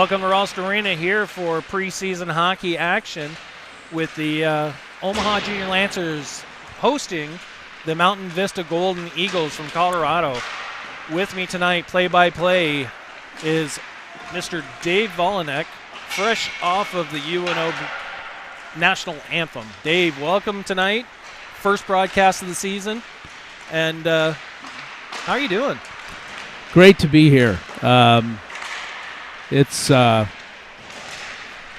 Welcome to Ralston Arena here for preseason hockey action with the Omaha Junior Lancers hosting the Mountain Vista Golden Eagles from Colorado. With me tonight, play-by-play, is Mr. Dave Volanek, fresh off of the UNO National Anthem. Dave, welcome tonight. First broadcast of the season. And how are you doing? Great to be here. It's a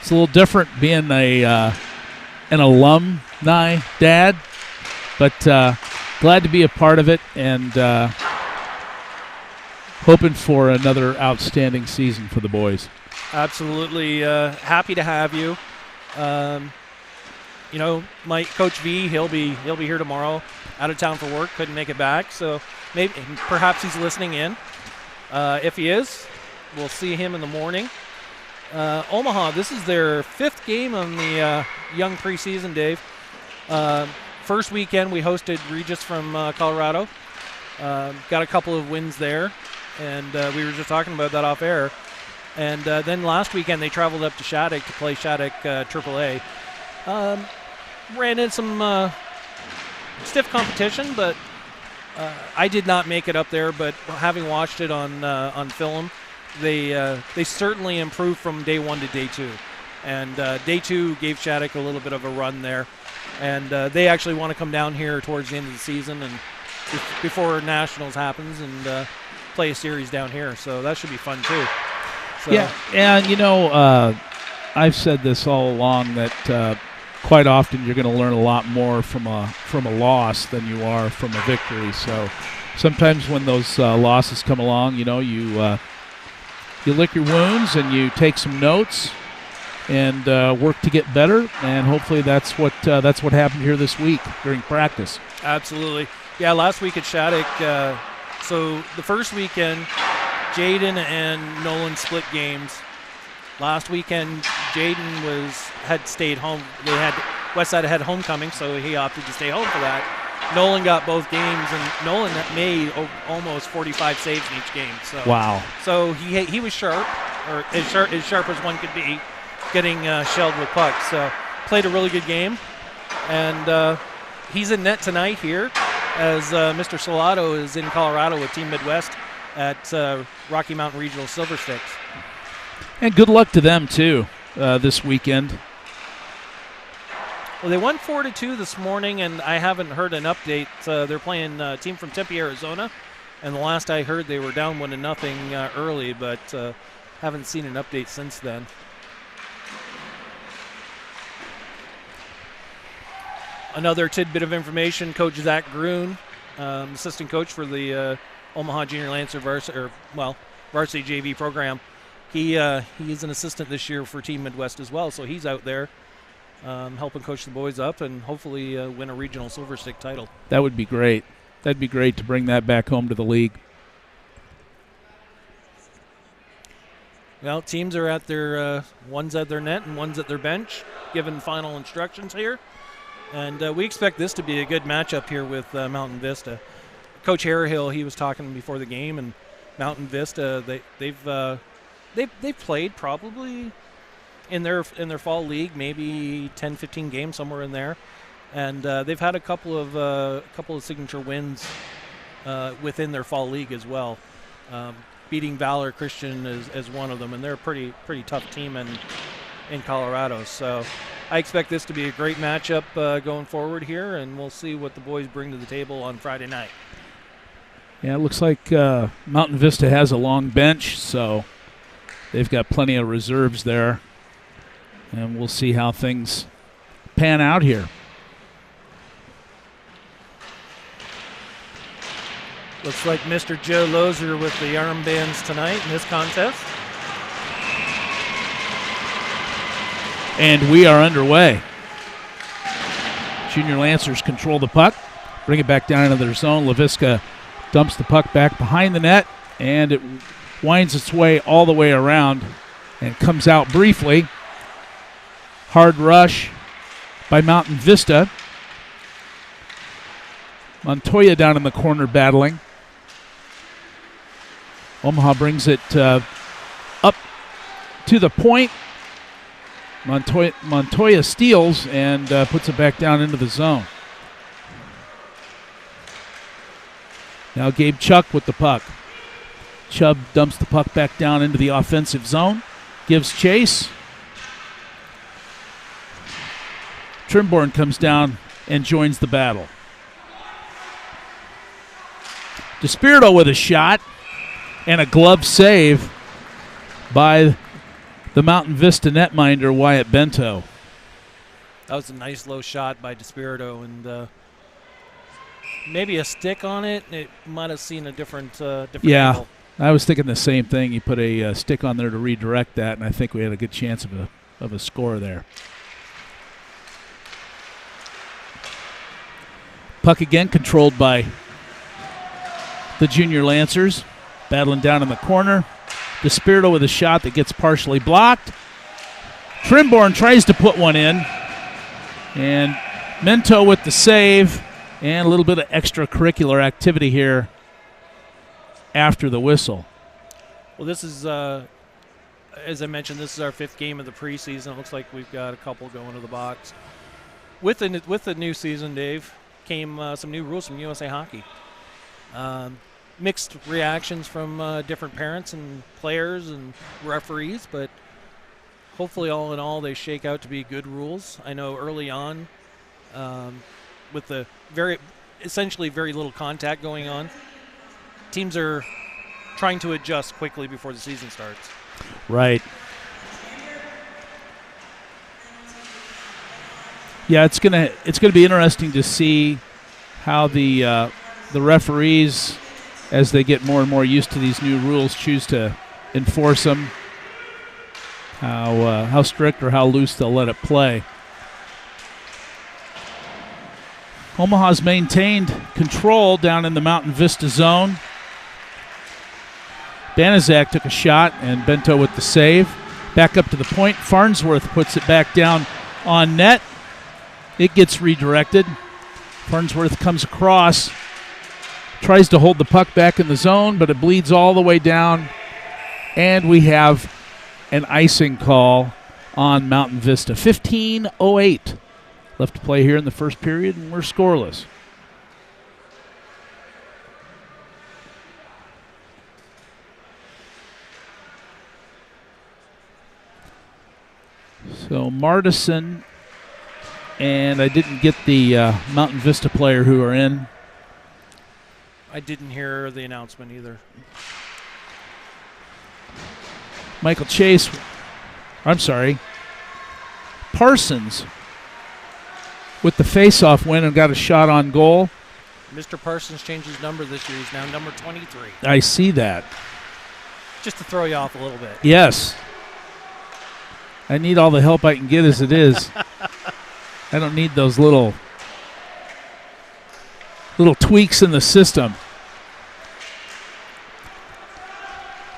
little different being an alumni dad, but glad to be a part of it and hoping for another outstanding season for the boys. Absolutely happy to have you. My Coach V, he'll be here tomorrow, out of town for work, couldn't make it back, so perhaps he's listening in. If he is, we'll see him in the morning. Omaha, this is their fifth game on the young preseason, Dave. First weekend we hosted Regis from Colorado. Got a couple of wins there, and we were just talking about that off air. And then last weekend they traveled up to Shattuck to play Shattuck AAA. Ran in some stiff competition, but I did not make it up there. But having watched it on film, they certainly improved from day one to day two. And day two gave Shattuck a little bit of a run there. And they actually want to come down here towards the end of the season and before Nationals happens and play a series down here. So that should be fun too. So. Yeah, and I've said this all along that quite often you're going to learn a lot more from a loss than you are from a victory. So sometimes when those losses come along, you lick your wounds and you take some notes and work to get better. And hopefully that's what happened here this week during practice. Absolutely, yeah. Last week at Shattuck, so the first weekend, Jaden and Nolan split games. Last weekend, Jaden had stayed home. Westside had homecoming, so he opted to stay home for that. Nolan got both games, and Nolan made almost 45 saves in each game. So wow! So he was sharp, or as sharp as one could be, getting shelled with pucks. So played a really good game, and he's in net tonight here, as Mr. Salato is in Colorado with Team Midwest at Rocky Mountain Regional Silver Sticks. And good luck to them, too, this weekend. Well, they won 4-2 this morning, and I haven't heard an update. They're playing a team from Tempe, Arizona, and the last I heard they were down 1-0 early, but haven't seen an update since then. Another tidbit of information, Coach Zach Grun, assistant coach for the Omaha Junior Lancer Varsity JV program. He is an assistant this year for Team Midwest as well, so he's out there helping coach the boys up and hopefully win a regional Silver Stick title. That would be great. That'd be great to bring that back home to the league. Well, teams are at their one's at their net and one's at their bench, given final instructions here. And we expect this to be a good matchup here with Mountain Vista. Coach Harehill, he was talking before the game, and Mountain Vista, they've played probably in their fall league, maybe 10, 15 games, somewhere in there. And they've had a couple of signature wins within their fall league as well. Beating Valor Christian as one of them, and they're a pretty tough team in Colorado. So I expect this to be a great matchup going forward here, and we'll see what the boys bring to the table on Friday night. Yeah, it looks like Mountain Vista has a long bench, so they've got plenty of reserves there, and we'll see how things pan out here. Looks like Mr. Joe Lozer with the armbands tonight in this contest. And we are underway. Junior Lancers control the puck, bring it back down into their zone. LaVisca dumps the puck back behind the net, and it winds its way all the way around and comes out briefly. Hard rush by Mountain Vista. Montoya down in the corner battling. Omaha brings it up to the point. Montoya steals and puts it back down into the zone. Now Gabe Chuck with the puck. Chubb dumps the puck back down into the offensive zone. Gives chase. Trimborn comes down and joins the battle. DeSpirito with a shot and a glove save by the Mountain Vista netminder Wyatt Bento. That was a nice low shot by DeSpirito, and maybe a stick on it. It might have seen a different angle. I was thinking the same thing. You put a stick on there to redirect that, and I think we had a good chance of a score there. Puck again controlled by the junior Lancers, battling down in the corner. DeSpirito with a shot that gets partially blocked. Trimborn tries to put one in, and Mento with the save, and a little bit of extracurricular activity here after the whistle. Well, this is, as I mentioned, this is our 5th game of the preseason. It looks like we've got a couple going to the box. With the new season, Dave, came some new rules from USA Hockey. Mixed reactions from different parents and players and referees, but hopefully all in all they shake out to be good rules. I know early on, with the essentially very little contact going on, teams are trying to adjust quickly before the season starts. Right. Yeah, it's gonna be interesting to see how the referees, as they get more and more used to these new rules, choose to enforce them. How strict or how loose they'll let it play. Omaha's maintained control down in the Mountain Vista zone. Banaszak took a shot, and Bento with the save. Back up to the point. Farnsworth puts it back down on net. It gets redirected. Farnsworth comes across, tries to hold the puck back in the zone, but it bleeds all the way down, and we have an icing call on Mountain Vista. 15:08 left to play here in the first period, and we're scoreless. So Martison, and I didn't get the Mountain Vista player who are in. I didn't hear the announcement either. Michael Chase, Parsons with the face-off win and got a shot on goal. Mr. Parsons changed his number this year. He's now number 23. I see that. Just to throw you off a little bit. Yes. I need all the help I can get as it is. I don't need those little tweaks in the system.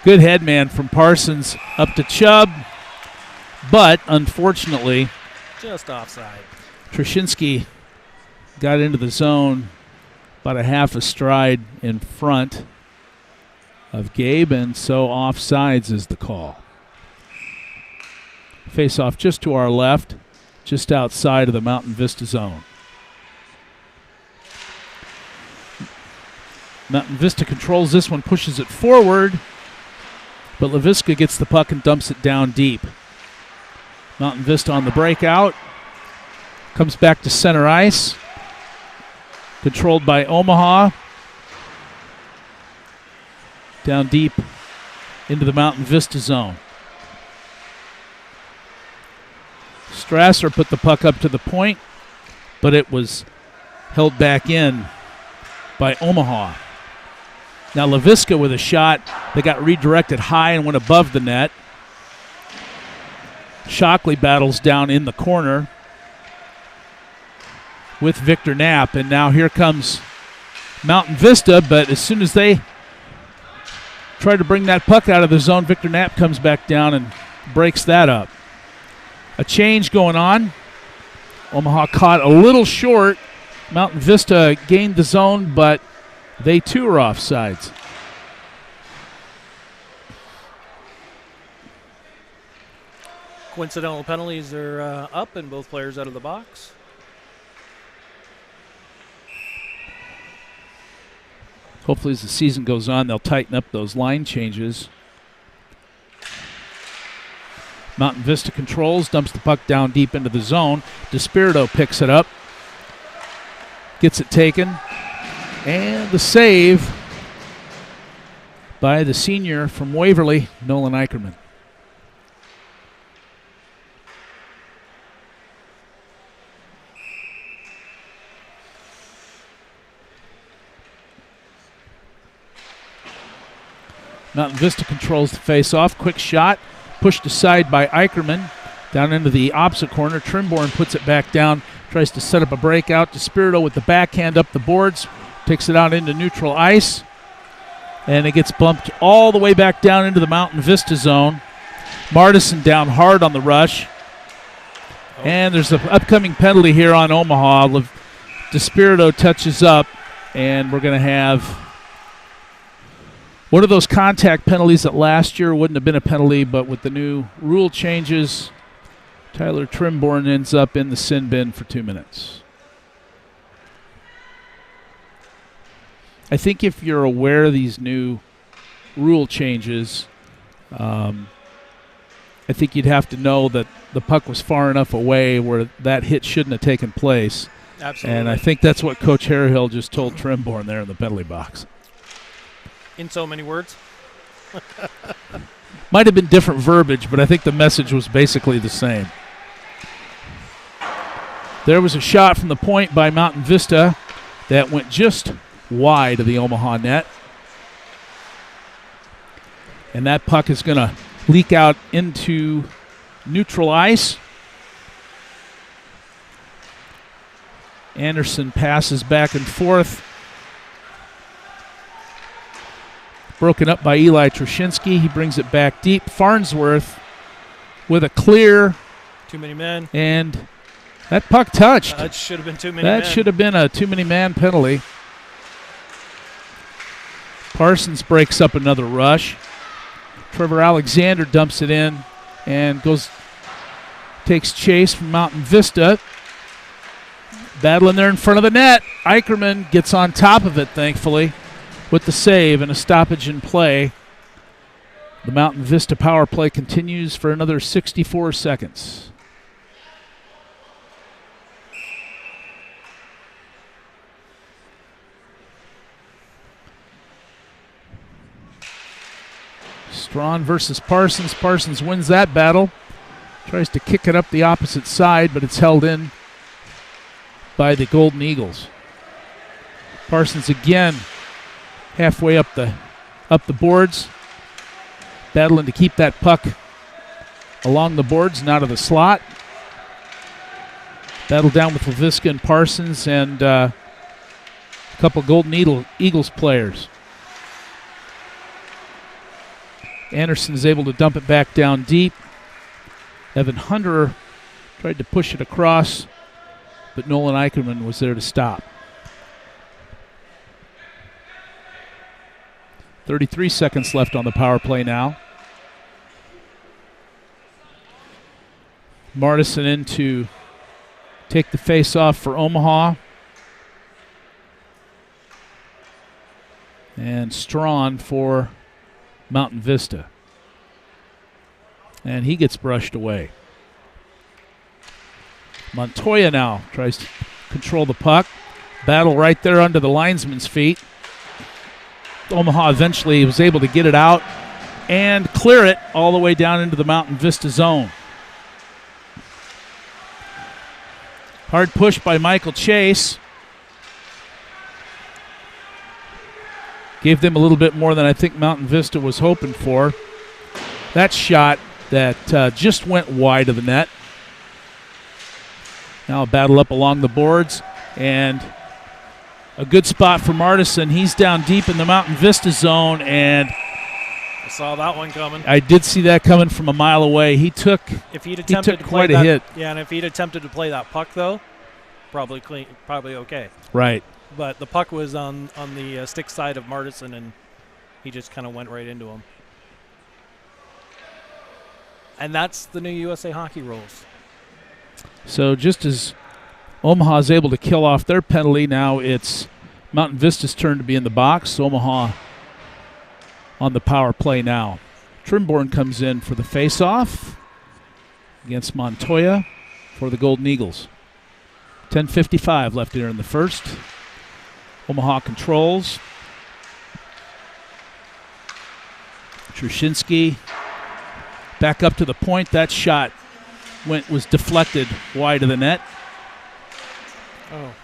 Good headman from Parsons up to Chubb, but unfortunately, just offside. Trushinsky got into the zone about a half a stride in front of Gabe, and so offsides is the call. Face off just to our left, just outside of the Mountain Vista zone. Mountain Vista controls this one, pushes it forward, but LaVisca gets the puck and dumps it down deep. Mountain Vista on the breakout. Comes back to center ice. Controlled by Omaha. Down deep into the Mountain Vista zone. Strasser put the puck up to the point, but it was held back in by Omaha. Now LaVisca with a shot that got redirected high and went above the net. Shockley battles down in the corner with Victor Knapp, and now here comes Mountain Vista, but as soon as they try to bring that puck out of the zone, Victor Knapp comes back down and breaks that up. A change going on. Omaha caught a little short. Mountain Vista gained the zone, but they too are offsides. Coincidental penalties are up and both players out of the box. Hopefully as the season goes on, they'll tighten up those line changes. Mountain Vista controls, dumps the puck down deep into the zone. DeSpirito picks it up, gets it taken, and the save by the senior from Waverly, Nolan Eicherman. Mountain Vista controls the face-off. Quick shot, pushed aside by Eicherman. Down into the opposite corner. Trimborn puts it back down, tries to set up a breakout. DeSpirito with the backhand up the boards, takes it out into neutral ice. And it gets bumped all the way back down into the Mountain Vista zone. Martison down hard on the rush. And there's an upcoming penalty here on Omaha. DeSpirito touches up, and we're going to have one of those contact penalties that last year wouldn't have been a penalty, but with the new rule changes, Tyler Trimborn ends up in the sin bin for 2 minutes. I think if you're aware of these new rule changes, I think you'd have to know that the puck was far enough away where that hit shouldn't have taken place. Absolutely. And I think that's what Coach Harehill just told Trimborn there in the penalty box. In so many words. Might have been different verbiage, but I think the message was basically the same. There was a shot from the point by Mountain Vista that went just wide of the Omaha net. And that puck is going to leak out into neutral ice. Anderson passes back and forth. Broken up by Eli Trushinsky. He brings it back deep. Farnsworth with a clear. Too many men. And that puck touched. That should have been too many men. That should have been a too many man penalty. Parsons breaks up another rush. Trevor Alexander dumps it in and takes chase from Mountain Vista. Battling there in front of the net. Eicherman gets on top of it, thankfully, with the save and a stoppage in play. The Mountain Vista power play continues for another 64 seconds. Strawn versus Parsons. Parsons wins that battle. Tries to kick it up the opposite side, but it's held in by the Golden Eagles. Parsons again halfway up the boards, battling to keep that puck along the boards and out of the slot. Battle down with LaVisca and Parsons and a couple Golden Eagles players. Anderson is able to dump it back down deep. Evan Hunter tried to push it across, but Nolan Eicherman was there to stop. 33 seconds left on the power play now. Martison in to take the face-off for Omaha. And Strawn for Mountain Vista. And he gets brushed away. Montoya now tries to control the puck. Battle right there under the linesman's feet. Omaha eventually was able to get it out and clear it all the way down into the Mountain Vista zone. Hard push by Michael Chase. Gave them a little bit more than I think Mountain Vista was hoping for. That shot that just went wide of the net. Now a battle up along the boards, and a good spot for Martison. He's down deep in the Mountain Vista zone, and I saw that one coming. I did see that coming from a mile away. He took quite a hit. Yeah, and if he'd attempted to play that puck, though, probably okay. Right. But the puck was on the stick side of Martison, and he just kind of went right into him. And that's the new USA Hockey rules. So just as Omaha is able to kill off their penalty, now it's Mountain Vista's turn to be in the box. Omaha on the power play now. Trimborn comes in for the face-off against Montoya for the Golden Eagles. 10:55 left here in the first. Omaha controls. Trushinsky back up to the point. That shot was deflected wide of the net. Oh.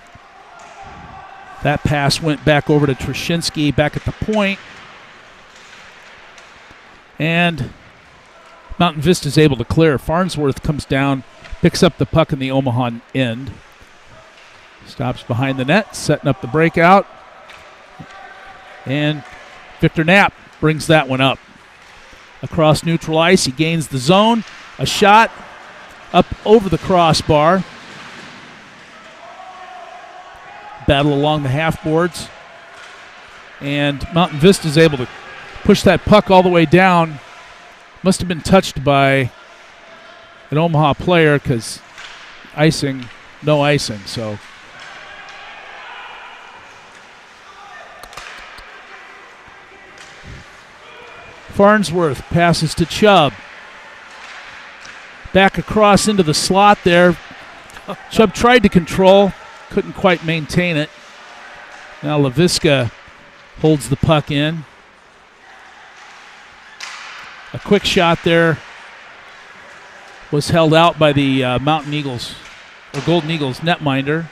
That pass went back over to Trushinsky back at the point. And Mountain Vista is able to clear. Farnsworth comes down, picks up the puck in the Omaha end. Stops behind the net, setting up the breakout. And Victor Knapp brings that one up. Across neutral ice, he gains the zone. A shot up over the crossbar. Battle along the half boards. And Mountain Vista is able to push that puck all the way down. Must have been touched by an Omaha player because no icing. So Farnsworth passes to Chubb. Back across into the slot there. Chubb tried to control, couldn't quite maintain it. Now LaVisca holds the puck in. A quick shot there was held out by the Mountain Eagles, or Golden Eagles netminder.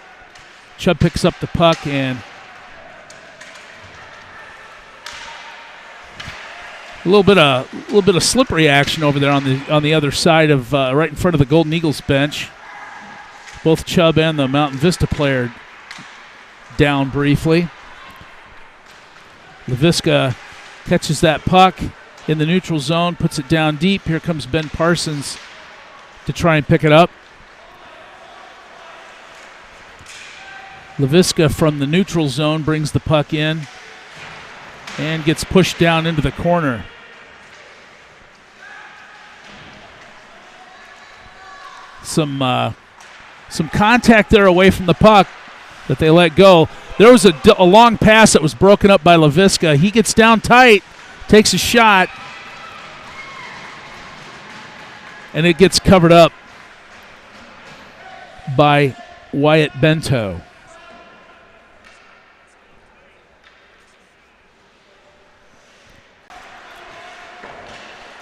Chubb picks up the puck and a little bit of slippery action over there on the other side of right in front of the Golden Eagles bench. Both Chubb and the Mountain Vista player down briefly. LaVisca catches that puck in the neutral zone, puts it down deep. Here comes Ben Parsons to try and pick it up. LaVisca from the neutral zone brings the puck in and gets pushed down into the corner. Some contact there away from the puck that they let go. There was a long pass that was broken up by LaVisca. He gets down tight, takes a shot, and it gets covered up by Wyatt Bento.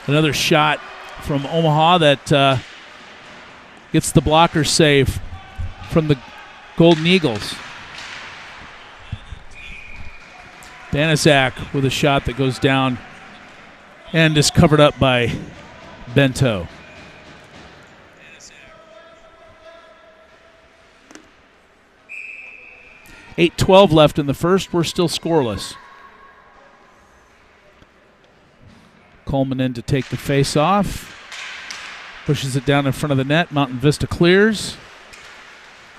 Another shot from Omaha that gets the blocker save from the Golden Eagles. Banaszak with a shot that goes down and is covered up by Bento. .8:12 left in the first. We're still scoreless. Coleman in to take the face off. Pushes it down in front of the net. Mountain Vista clears.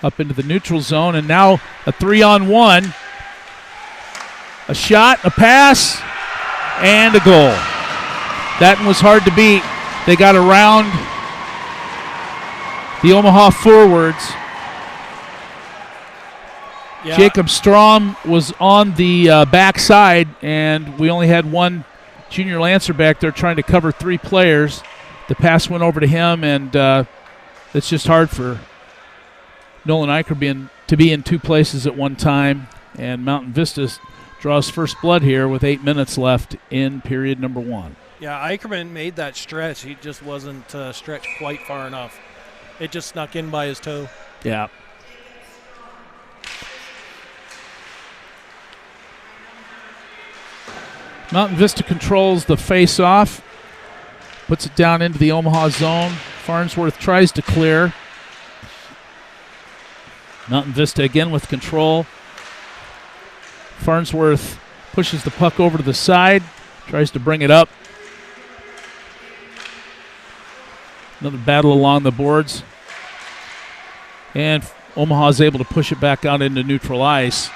Up into the neutral zone. And now a 3-on-1. A shot, a pass, and a goal. That one was hard to beat. They got around the Omaha forwards. Yeah. Jacob Strom was on the backside, and we only had one junior Lancer back there trying to cover three players. The pass went over to him, and it's just hard for Nolan Eicher to be in two places at one time. And Mountain Vista draws first blood here with 8 minutes left in period number one. Yeah, Eicherman made that stretch. He just wasn't stretched quite far enough. It just snuck in by his toe. Yeah. Mountain Vista controls the face-off. Puts it down into the Omaha zone. Farnsworth tries to clear. Mountain Vista again with control. Farnsworth pushes the puck over to the side. Tries to bring it up. Another battle along the boards. And Omaha's able to push it back out into neutral ice.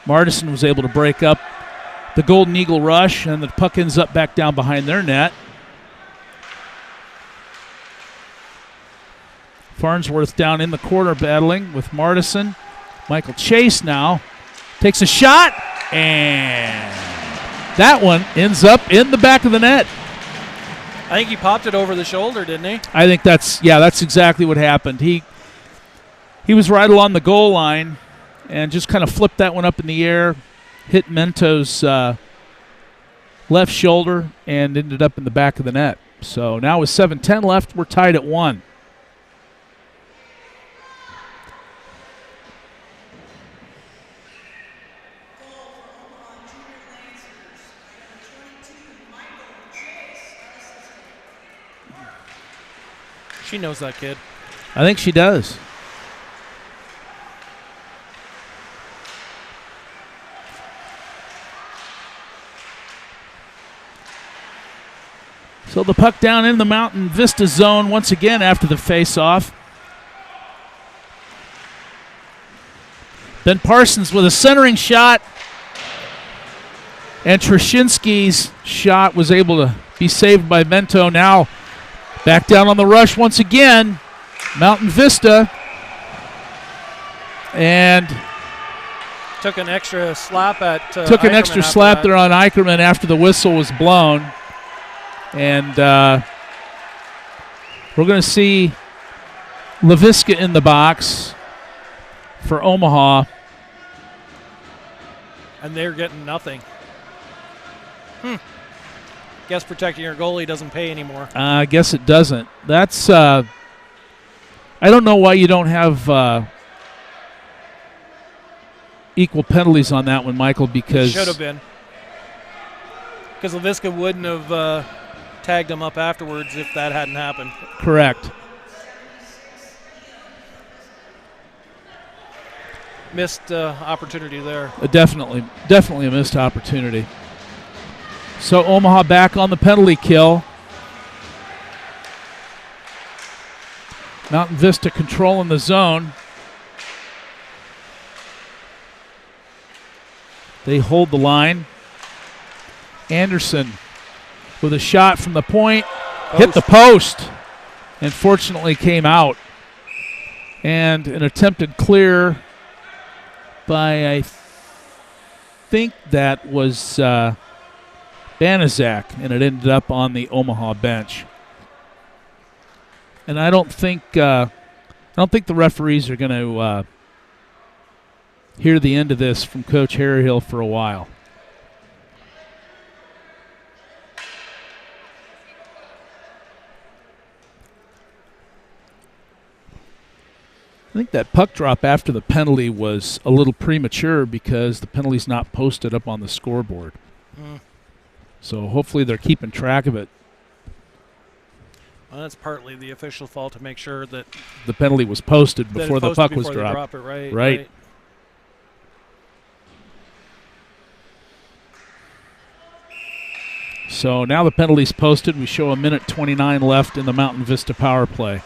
Martison was able to break up the Golden Eagle rush, and the puck ends up back down behind their net. Farnsworth down in the corner battling with Martison. Michael Chase now takes a shot, and that one ends up in the back of the net. I think he popped it over the shoulder, didn't he? I think that's exactly what happened. He was right along the goal line and just kind of flipped that one up in the air, hit Mento's left shoulder, and ended up in the back of the net. So now with 7:10 left, we're tied at 1. She knows that kid. I think she does. So the puck down in the Mountain Vista zone once again after the face-off. Ben Parsons with a centering shot. And Trushinsky's shot was able to be saved by Mento. Now back down on the rush once again. Mountain Vista. And took an extra slap at there on Eicherman after the whistle was blown. And we're going to see Laviska in the box for Omaha. And they're getting nothing. Guess protecting your goalie doesn't pay anymore. I guess it doesn't. That's I don't know why you don't have equal penalties on that one, Michael, because should have been. Because Laviska wouldn't have tagged him up afterwards if that hadn't happened. Correct. Missed opportunity there. Definitely a missed opportunity. So Omaha back on the penalty kill. Mountain Vista controlling the zone. They hold the line. Anderson with a shot from the point. Hit the post. And fortunately came out. And an attempted clear by, I think that was Banaszak, and it ended up on the Omaha bench. And I don't think the referees are going to hear the end of this from Coach Harryhill for a while. I think that puck drop after the penalty was a little premature because the penalty's not posted up on the scoreboard. So hopefully they're keeping track of it. Well, that's partly the official fault to make sure that the penalty was posted before the puck was dropped. Right. So now the penalty's posted. We show 1:29 left in the Mountain Vista power play.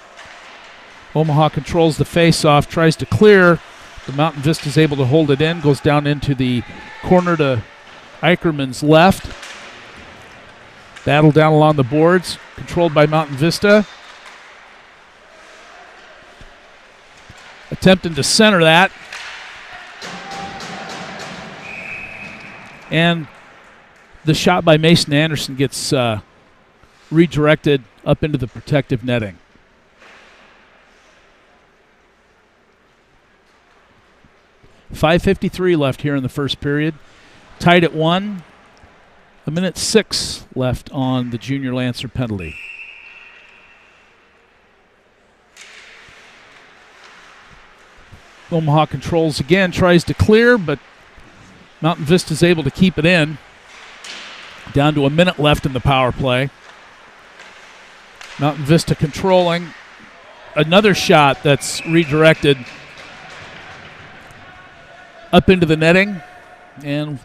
Omaha controls the face-off, tries to clear. The Mountain Vista is able to hold it in, goes down into the corner to Eicherman's left. Battle down along the boards, controlled by Mountain Vista. Attempting to center that. And the shot by Mason Anderson gets redirected up into the protective netting. .5:53 left here in the first period. Tied at 1. 1:06 left on the Junior Lancer penalty. Omaha controls again, tries to clear, but Mountain Vista is able to keep it in. Down to 1 minute left in the power play. Mountain Vista controlling. Another shot that's redirected up into the netting, and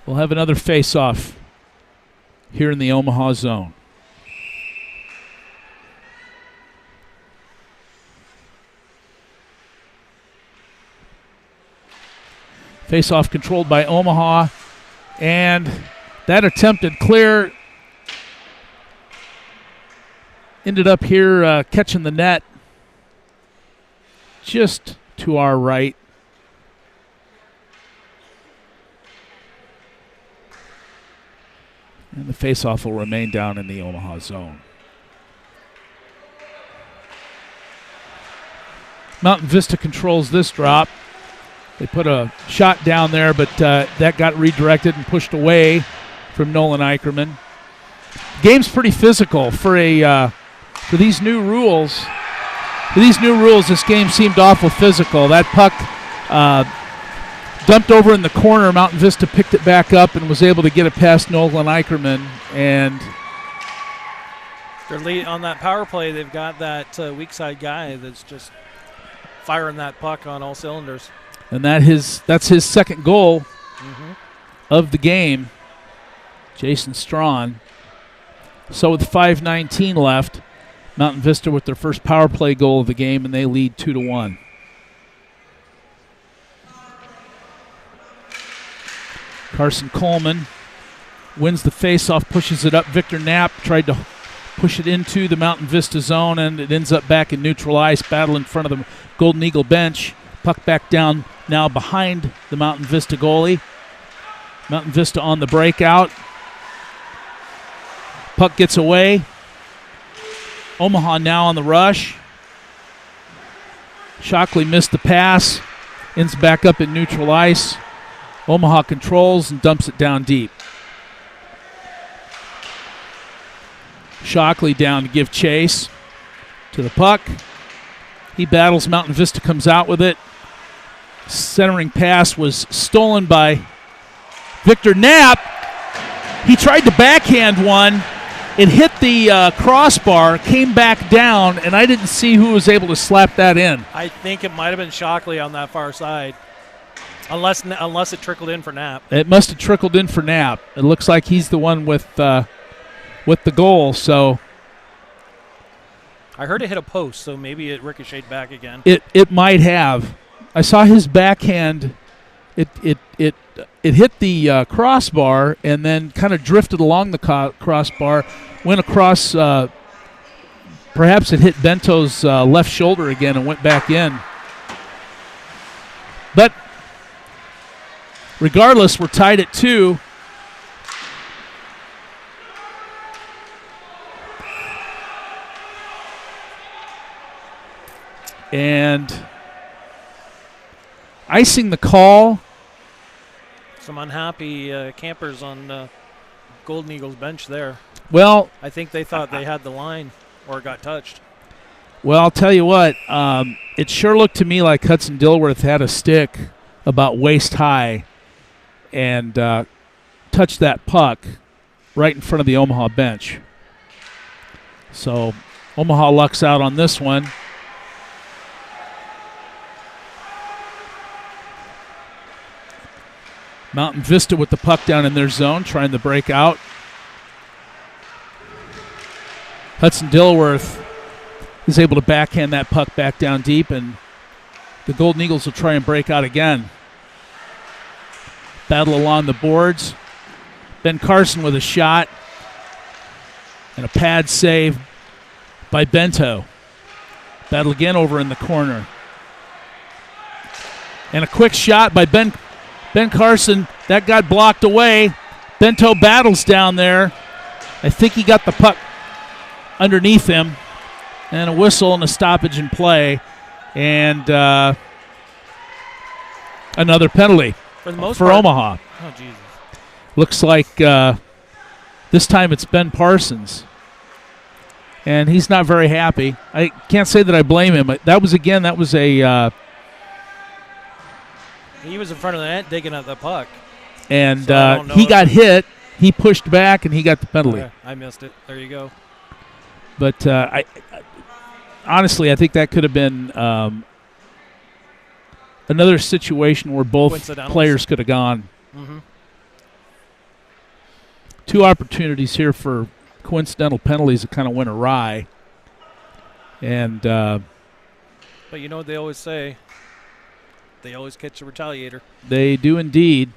we'll have another face-off here in the Omaha zone. Face-off controlled by Omaha. And that attempted clear ended up here catching the net just to our right. And the faceoff will remain down in the Omaha zone. Mountain Vista controls this drop. They put a shot down there, but that got redirected and pushed away from Nolan Eicherman. Game's pretty physical for these new rules. For these new rules, this game seemed awful physical. That puck dumped over in the corner. Mountain Vista picked it back up and was able to get it past Nolan Eicherman. And they're lead on that power play. They've got that weak side guy that's just firing that puck on all cylinders. And that's his second goal of the game, Jason Strawn. So with 5:19 left, Mountain Vista with their first power play goal of the game, and they lead 2-1. Carson Coleman wins the faceoff, pushes it up. Victor Knapp tried to push it into the Mountain Vista zone, and it ends up back in neutral ice. Battle in front of the Golden Eagle bench. Puck back down now behind the Mountain Vista goalie. Mountain Vista on the breakout. Puck gets away. Omaha now on the rush. Shockley missed the pass. Ends back up in neutral ice. Omaha controls and dumps it down deep. Shockley down to give chase to the puck. He battles. Mountain Vista comes out with it. Centering pass was stolen by Victor Knapp. He tried to backhand one. It hit the crossbar, came back down, and I didn't see who was able to slap that in. I think it might have been Shockley on that far side, unless it trickled in for Knapp. It must have trickled in for Knapp. It looks like he's the one with the goal. So I heard it hit a post, so maybe it ricocheted back again. It might have. I saw his backhand. It hit the crossbar and then kind of drifted along the crossbar, went across. Perhaps it hit Bento's left shoulder again and went back in. But regardless, we're tied at 2. And icing the call. Some unhappy campers on Golden Eagles bench there. Well, I think they thought they had the line or got touched. Well, I'll tell you what. It sure looked to me like Hudson Dilworth had a stick about waist high and touched that puck right in front of the Omaha bench. So Omaha lucks out on this one. Mountain Vista with the puck down in their zone, trying to break out. Hudson Dilworth is able to backhand that puck back down deep, and the Golden Eagles will try and break out again. Battle along the boards. Ben Carson with a shot and a pad save by Bento. Battle again over in the corner. And a quick shot by Ben Carson. That got blocked away. Bento battles down there. I think he got the puck underneath him. And a whistle and a stoppage in play. And another penalty for the most for part. Omaha. Oh, Jesus. Looks like this time it's Ben Parsons. And he's not very happy. I can't say that I blame him. That was a... He was in front of the net digging at the puck. And so he got hit. He pushed back, and he got the penalty. Okay, I missed it. There you go. But honestly, I think that could have been another situation where both players could have gone. Mm-hmm. 2 opportunities here for coincidental penalties that kind of went awry. And but you know what they always say? They always catch a retaliator. They do indeed.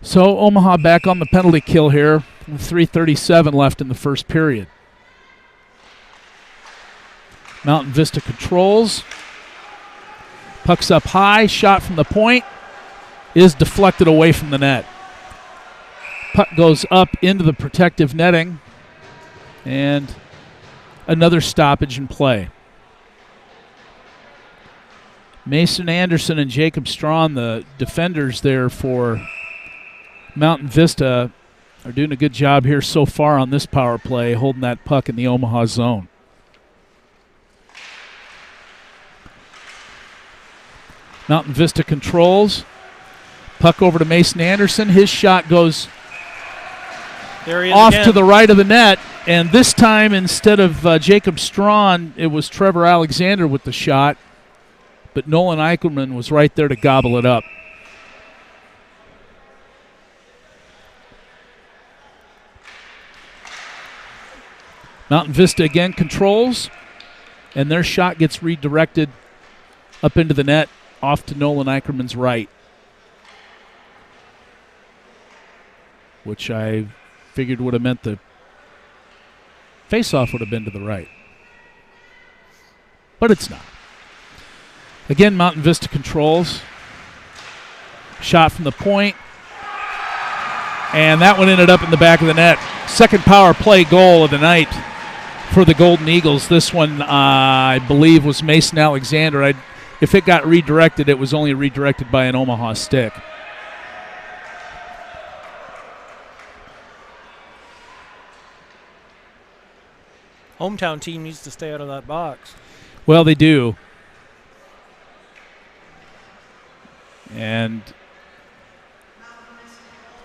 So Omaha back on the penalty kill here with 3:37 left in the first period. Mountain Vista controls. Puck's up high, shot from the point is deflected away from the net. Puck goes up into the protective netting, and another stoppage in play. Mason Anderson and Jacob Strawn, the defenders there for Mountain Vista, are doing a good job here so far on this power play, holding that puck in the Omaha zone. Mountain Vista controls. Puck over to Mason Anderson. His shot goes off to the right of the net, and this time instead of Jacob Strawn, it was Trevor Alexander with the shot, but Nolan Eichelman was right there to gobble it up. Mountain Vista again controls, and their shot gets redirected up into the net off to Nolan Eichelman's right, which I figured would have meant the face-off would have been to the right. But it's not. Again, Mountain Vista controls. Shot from the point. And that one ended up in the back of the net. Second power play goal of the night for the Golden Eagles. This one, I believe, was Mason Alexander. If it got redirected, it was only redirected by an Omaha stick. Hometown team needs to stay out of that box. Well, they do. And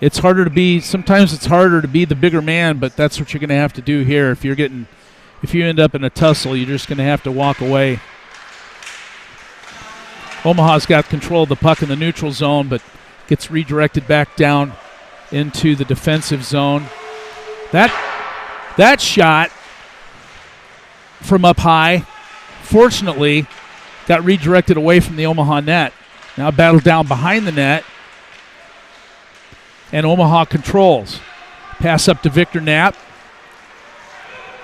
it's harder to be, sometimes it's harder to be the bigger man, but that's what you're going to have to do here. If you end up in a tussle, you're just going to have to walk away. Omaha's got control of the puck in the neutral zone, but gets redirected back down into the defensive zone. That shot from up high, fortunately, got redirected away from the Omaha net. Now battled down behind the net, and Omaha controls. Pass up to Victor Knapp.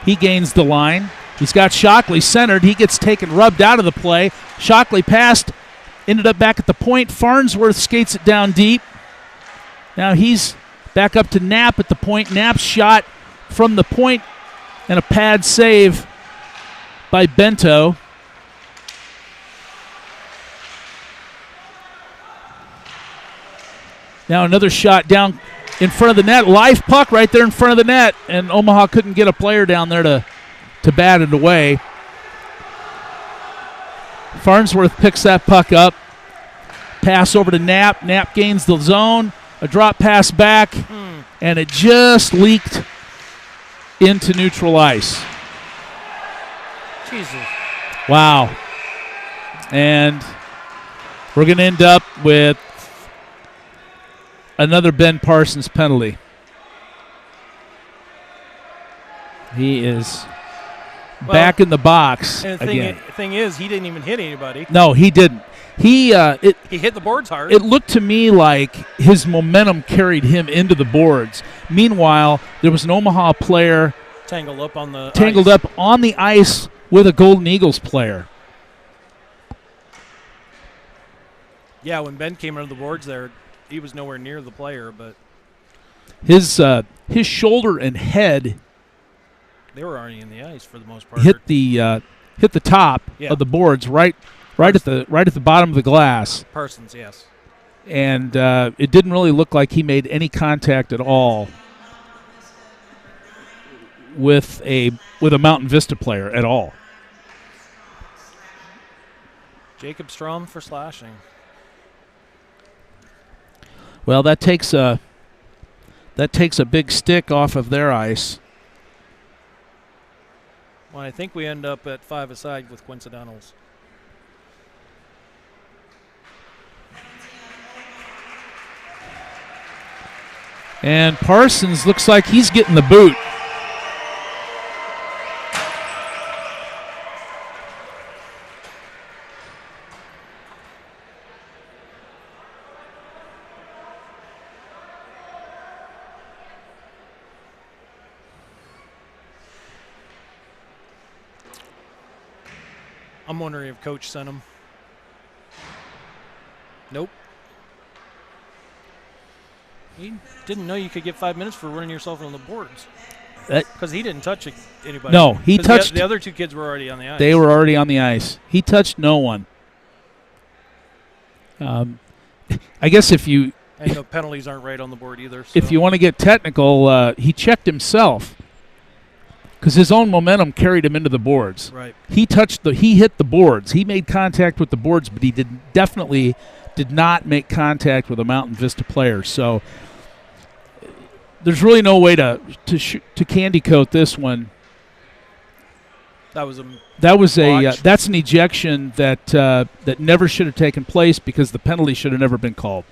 He gains the line. He's got Shockley centered. He gets rubbed out of the play. Shockley passed, ended up back at the point. Farnsworth skates it down deep. Now he's back up to Knapp at the point. Knapp's shot from the point, and a pad save by Bento. Now another shot down in front of the net. Live puck right there in front of the net, and Omaha couldn't get a player down there to bat it away. Farnsworth picks that puck up. Pass over to Knapp. Knapp gains the zone. A drop pass back, and it just leaked into neutral ice. Jesus. Wow. And we're going to end up with another Ben Parsons penalty. He is back in the box and again. The thing is, he didn't even hit anybody. No, he didn't. He hit the boards hard. It looked to me like his momentum carried him into the boards. Meanwhile, there was an Omaha player tangled up on the ice with a Golden Eagles player. Yeah, when Ben came under the boards there, he was nowhere near the player, but his shoulder and head, they were already in the ice for the most part. Hit the top of the boards, right at the bottom of the glass. Parsons, yes. And it didn't really look like he made any contact at all with a Mountain Vista player at all. Jacob Strom for slashing. Well, that takes a big stick off of their ice. Well, I think we end up at 5-a-side with coincidentals. And Parsons looks like he's getting the boot. I'm wondering if Coach sent him. Nope. He didn't know you could get 5 minutes for running yourself on the boards. Because he didn't touch anybody. No, he touched. The other two kids were already on the ice. They were already on the ice. He touched no one. I guess if you. And the penalties aren't right on the board either. So. If you want to get technical, he checked himself because his own momentum carried him into the boards. Right. He hit the boards. He made contact with the boards, but he definitely did not make contact with a Mountain Vista player. So there's really no way to candy coat this one. That's an ejection that never should have taken place because the penalty should have never been called.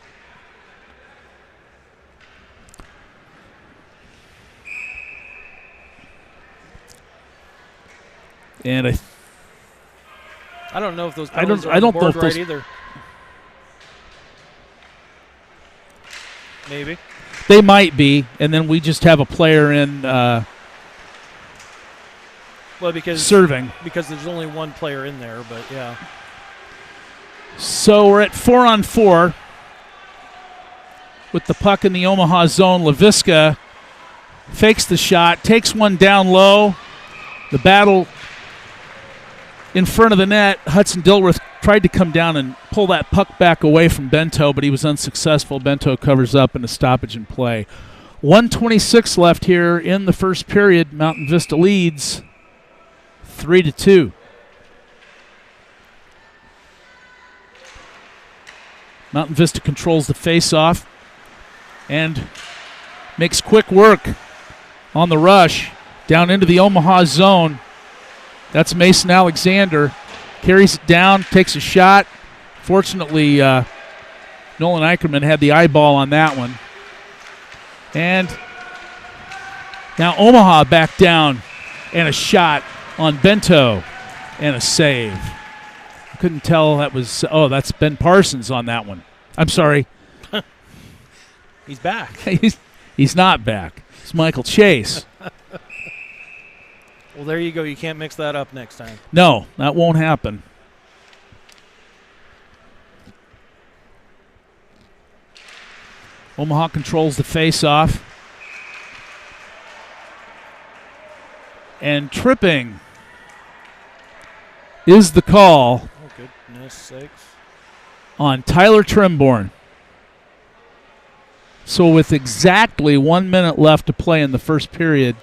And I don't know if those penalties are I don't on the board know if right those either. Maybe. They might be, and then we just have a player in serving. Because there's only one player in there, but yeah. So we're at 4-on-4 with the puck in the Omaha zone. LaVisca fakes the shot, takes one down low. The battle in front of the net. Hudson Dilworth tried to come down and pull that puck back away from Bento, but he was unsuccessful. Bento covers up in a stoppage in play. 1:26 left here in the first period. Mountain Vista leads 3-2. Mountain Vista controls the face-off and makes quick work on the rush down into the Omaha zone. That's Mason Alexander. Carries it down, takes a shot. Fortunately, Nolan Eicherman had the eyeball on that one. And now Omaha back down and a shot on Bento and a save. I couldn't tell that was, that's Ben Parsons on that one. I'm sorry. He's back. He's not back. It's Michael Chase. Well, there you go. You can't mix that up next time. No, that won't happen. Omaha controls the face-off. And tripping is the call. Oh, goodness sakes. On Tyler Trimborn. So with exactly 1 minute left to play in the first period,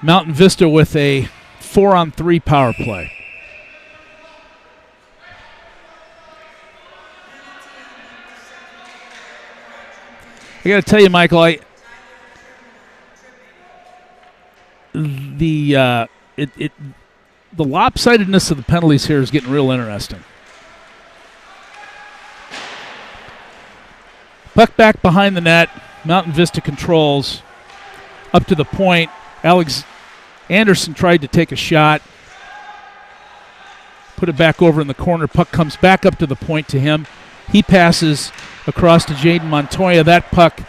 Mountain Vista with a 4-on-3 power play. I got to tell you, Michael, the lopsidedness of the penalties here is getting real interesting. Puck back behind the net. Mountain Vista controls up to the point. Alex Anderson tried to take a shot. Put it back over in the corner. Puck comes back up to the point to him. He passes across to Jaden Montoya. That puck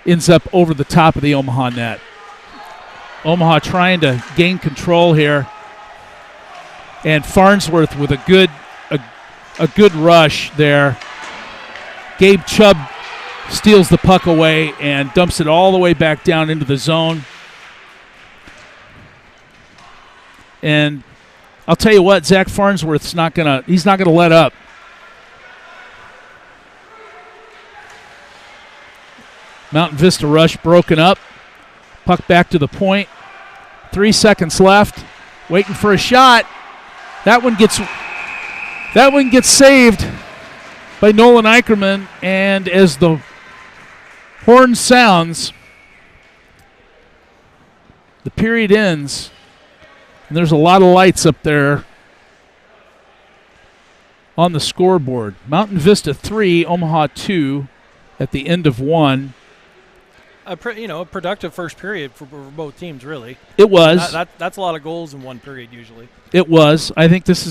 ends up over the top of the Omaha net. Omaha trying to gain control here. And Farnsworth with a good rush there. Gabe Chubb steals the puck away and dumps it all the way back down into the zone. And I'll tell you what, Zach Farnsworth's not gonna let up. Mountain Vista rush broken up. Puck back to the point. 3 seconds left. Waiting for a shot. That one gets saved by Nolan Eicherman. And as the horn sounds, the period ends. And there's a lot of lights up there on the scoreboard. Mountain Vista 3, Omaha 2 at the end of 1. A productive first period for both teams, really. It was. That's a lot of goals in one period usually. It was. I think this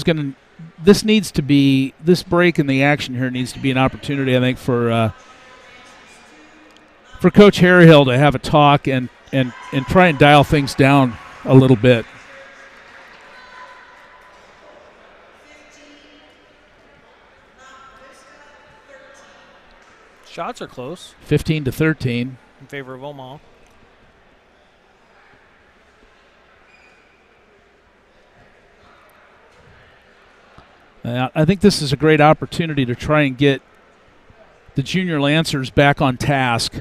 break in the action here needs to be an opportunity, I think, for Coach Harryhill to have a talk and try and dial things down a little bit. Shots are close. 15-13. In favor of Omaha. I think this is a great opportunity to try and get the junior Lancers back on task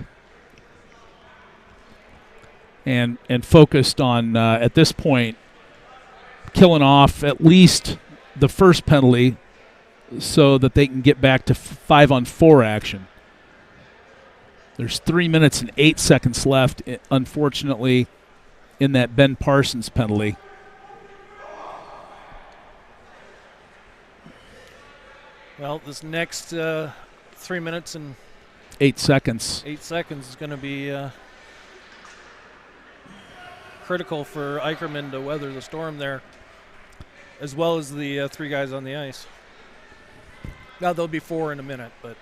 and focused on, at this point, killing off at least the first penalty so that they can get back to 5-on-4 action. There's 3 minutes and 8 seconds left, unfortunately, in that Ben Parsons penalty. Well, this next 3 minutes and 8 seconds. 8 seconds is going to be critical for Eicherman to weather the storm there, as well as the 3 guys on the ice. Now, there'll be 4 in a minute, but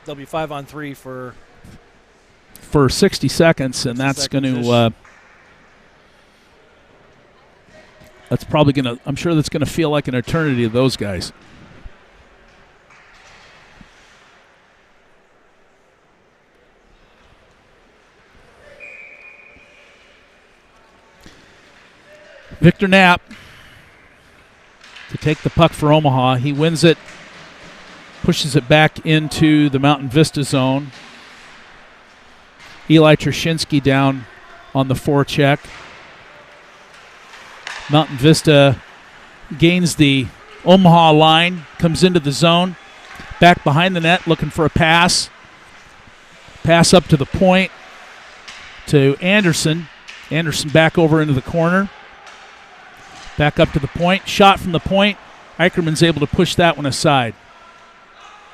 they'll be 5-on-3 for 60 seconds, and that's going to that's probably going to, I'm sure that's going to feel like an eternity to those guys. Victor Knapp to take the puck for Omaha. He wins it, pushes it back into the Mountain Vista zone. Eli Trashinsky down on the forecheck. Mountain Vista gains the Omaha line, comes into the zone, back behind the net looking for a pass. Pass up to the point to Anderson. Anderson back over into the corner. Back up to the point. Shot from the point. Eicherman's able to push that one aside.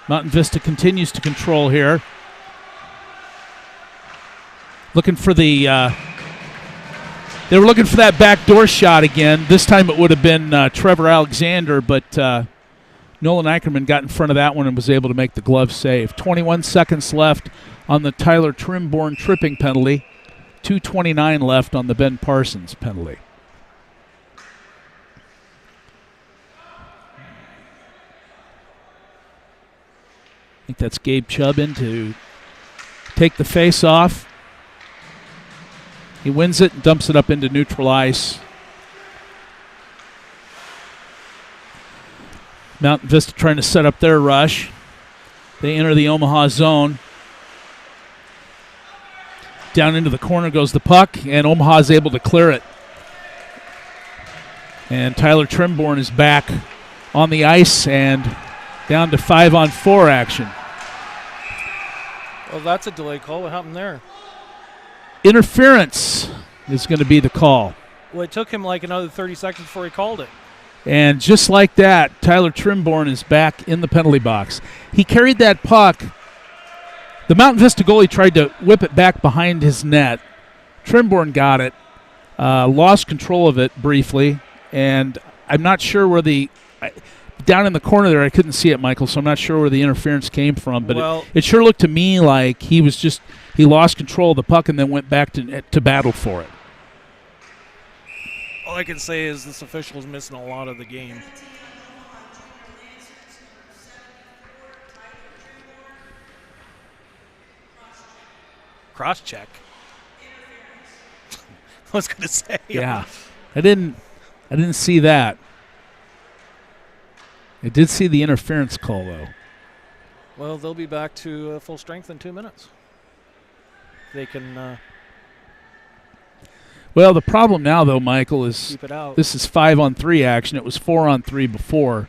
Mountain Vista continues to control here. Looking for the... they were looking for that backdoor shot again. This time it would have been Trevor Alexander, but Nolan Eicherman got in front of that one and was able to make the glove save. 21 seconds left on the Tyler Trimborn tripping penalty. 2:29 left on the Ben Parsons penalty. I think that's Gabe Chubb in to take the face off. He wins it and dumps it up into neutral ice. Mountain Vista trying to set up their rush. They enter the Omaha zone. Down into the corner goes the puck, and Omaha is able to clear it. And Tyler Trimborn is back on the ice and down to 5-on-4 action. Well, that's a delay call. What happened there? Interference is going to be the call. Well, it took him like another 30 seconds before he called it. And just like that, Tyler Trimborn is back in the penalty box. He carried that puck. The Mountain Vista goalie tried to whip it back behind his net. Trimborn got it, lost control of it briefly, and I'm not sure where down in the corner there, I couldn't see it, Michael, so I'm not sure where the interference came from. But it sure looked to me like he lost control of the puck and then went back to battle for it. All I can say is this official is missing a lot of the game. Cross-check. I was going to say. Yeah. I didn't see that. I did see the interference call, though. Well, they'll be back to full strength in 2 minutes. They can Well, the problem now, though, Michael, is keep it out. This is 5-on-3 action. It was 4-on-3 before.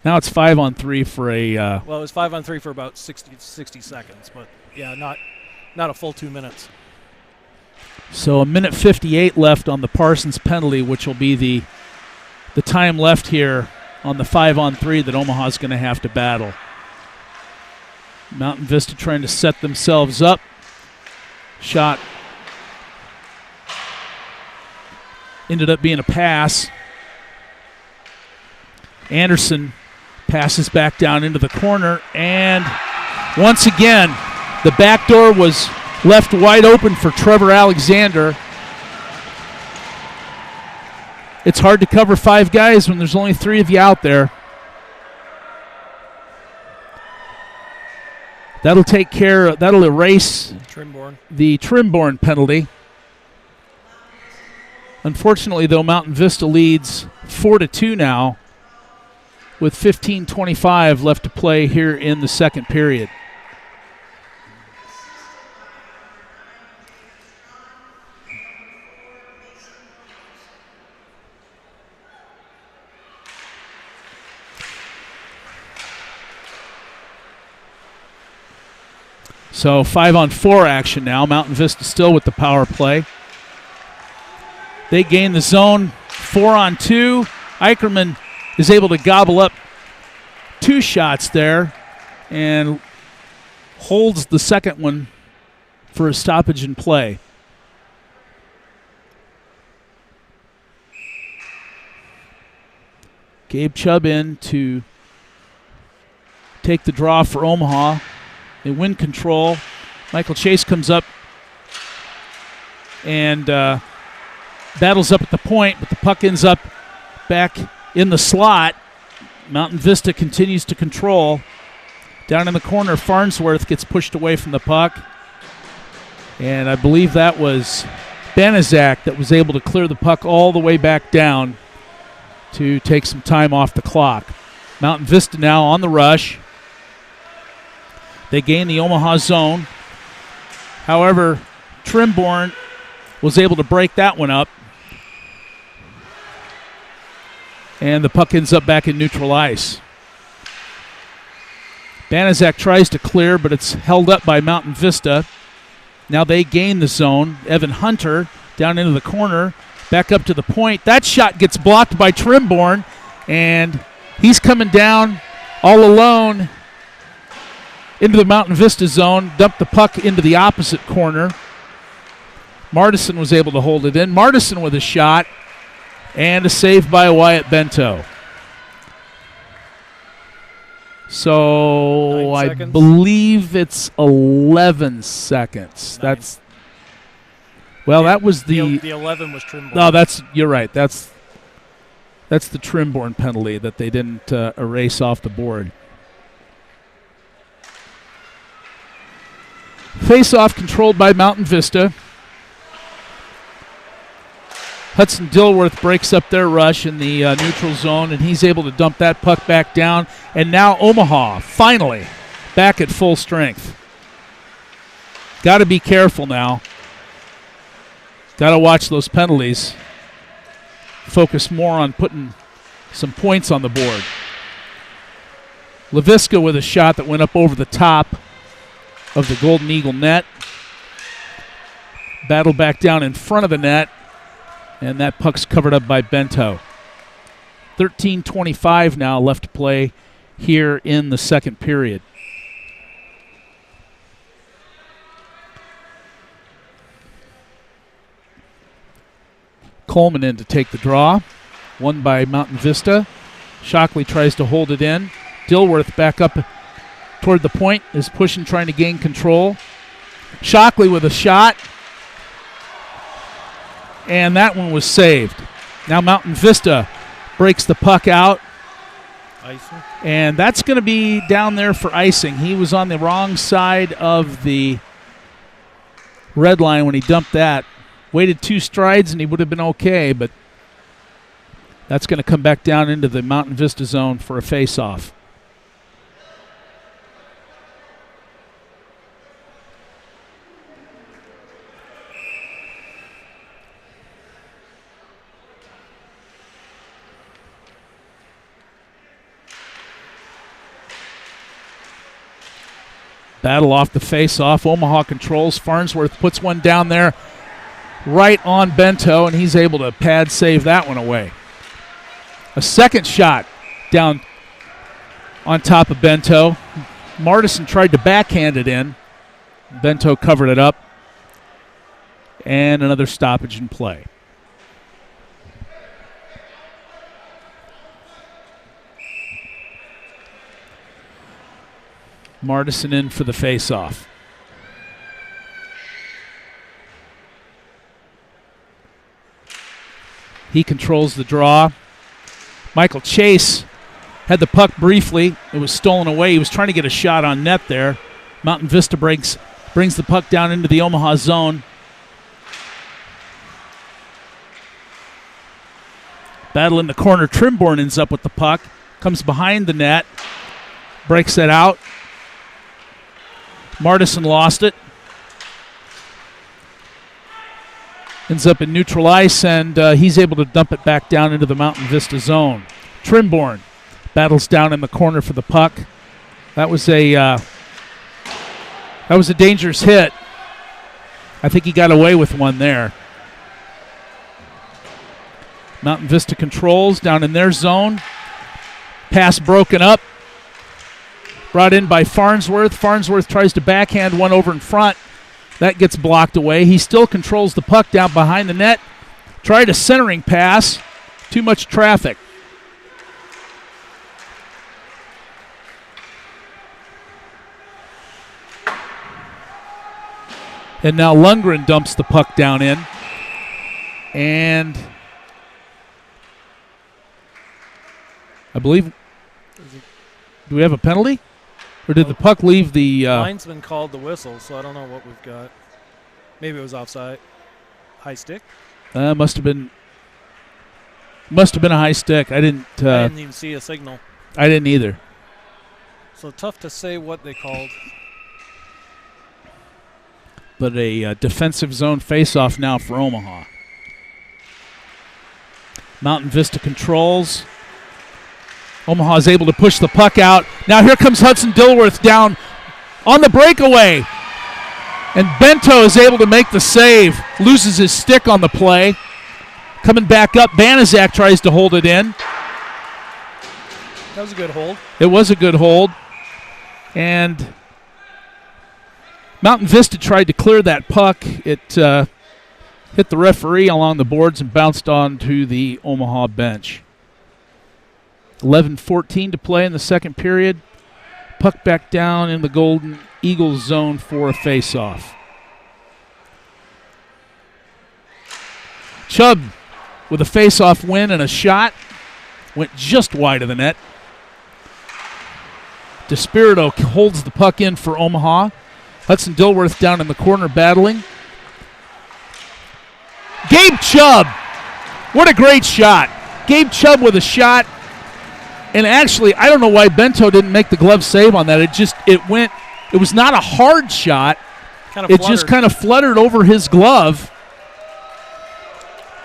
Now it's 5-on-3 for a... well, it was 5-on-3 for about 60 seconds, but, yeah, not a full 2 minutes. So 1:58 left on the Parsons penalty, which will be the time left here on the 5-on-3 that Omaha's going to have to battle. Mountain Vista trying to set themselves up. Shot ended up being a pass. Anderson passes back down into the corner, and once again, the back door was left wide open for Trevor Alexander. It's hard to cover 5 guys when there's only 3 of you out there. That'll erase the Trimborn penalty. Unfortunately, though, Mountain Vista leads 4-2 now with 15:25 left to play here in the second period. So 5-on-4 action now. Mountain Vista still with the power play. They gain the zone 4-on-2. Eicherman is able to gobble up 2 shots there and holds the second one for a stoppage in play. Gabe Chubb in to take the draw for Omaha. They win control. Michael Chase comes up and battles up at the point, but the puck ends up back in the slot. Mountain Vista continues to control. Down in the corner, Farnsworth gets pushed away from the puck. And I believe that was Banaszak that was able to clear the puck all the way back down to take some time off the clock. Mountain Vista now on the rush. They gain the Omaha zone. However, Trimborn was able to break that one up. And the puck ends up back in neutral ice. Banaszak tries to clear, but it's held up by Mountain Vista. Now they gain the zone. Evan Hunter down into the corner, back up to the point. That shot gets blocked by Trimborn, and he's coming down all alone into the Mountain Vista zone, dumped the puck into the opposite corner. Martison was able to hold it in. Martison with a shot, and a save by Wyatt Bento. So I believe it's 11 seconds. 9. That was the 11 was Trimborn. No, you're right. That's the Trimborn penalty that they didn't erase off the board. Face-off controlled by Mountain Vista. Hudson Dilworth breaks up their rush in the neutral zone, and he's able to dump that puck back down. And now Omaha, finally, back at full strength. Got to be careful now. Got to watch those penalties. Focus more on putting some points on the board. Laviska with a shot that went up over the top of the Golden Eagle net. Battle back down in front of the net, and that puck's covered up by Bento. 13:25 now left to play here in the second period. Coleman in to take the draw. Won by Mountain Vista. Shockley tries to hold it in. Dilworth back up toward the point, is pushing, trying to gain control. Shockley with a shot. And that one was saved. Now Mountain Vista breaks the puck out. Icing. And that's going to be down there for icing. He was on the wrong side of the red line when he dumped that. Waited 2 strides and he would have been okay, but that's going to come back down into the Mountain Vista zone for a face-off. Battle off the face-off. Omaha controls. Farnsworth puts one down there right on Bento, and he's able to pad save that one away. A second shot down on top of Bento. Martison tried to backhand it in. Bento covered it up. And another stoppage in play. Martison in for the face-off. He controls the draw. Michael Chase had the puck briefly. It was stolen away. He was trying to get a shot on net there. Mountain Vista brings the puck down into the Omaha zone. Battle in the corner. Trimborn ends up with the puck. Comes behind the net. Breaks it out. Martison lost it. Ends up in neutral ice, and he's able to dump it back down into the Mountain Vista zone. Trimborn battles down in the corner for the puck. That was a dangerous hit. I think he got away with one there. Mountain Vista controls down in their zone. Pass broken up. Brought in by Farnsworth. Farnsworth tries to backhand one over in front. That gets blocked away. He still controls the puck down behind the net. Tried a centering pass. Too much traffic. And now Lundgren dumps the puck down in. And I believe, do we have a penalty? Or did the puck leave the... linesman called the whistle, so I don't know what we've got. Maybe it was offside. High stick? Must have been a high stick. I didn't even see a signal. I didn't either. So tough to say what they called. But a defensive zone faceoff now for Omaha. Mountain Vista controls. Omaha is able to push the puck out. Now here comes Hudson Dilworth down on the breakaway. And Bento is able to make the save. Loses his stick on the play. Coming back up, Banaszak tries to hold it in. That was a good hold. It was a good hold. And Mountain Vista tried to clear that puck. It hit the referee along the boards and bounced onto the Omaha bench. 11:14 to play in the second period. Puck back down in the Golden Eagles zone for a faceoff. Chubb with a faceoff win and a shot. Went just wide of the net. DeSpirito holds the puck in for Omaha. Hudson Dilworth down in the corner battling. Gabe Chubb. What a great shot. Gabe Chubb with a shot. And actually, I don't know why Bento didn't make the glove save on that. It was not a hard shot. It just kind of fluttered over his glove.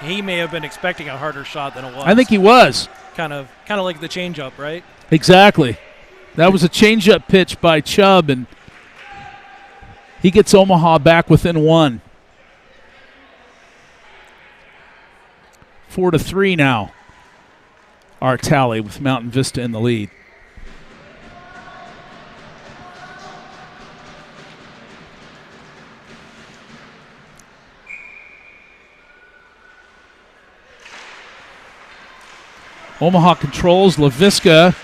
He may have been expecting a harder shot than it was. I think he was. Kind of like the changeup, right? Exactly. That was a changeup pitch by Chubb, and he gets Omaha back within one. 4-3 now. Our tally with Mountain Vista in the lead. Omaha controls. LaVisca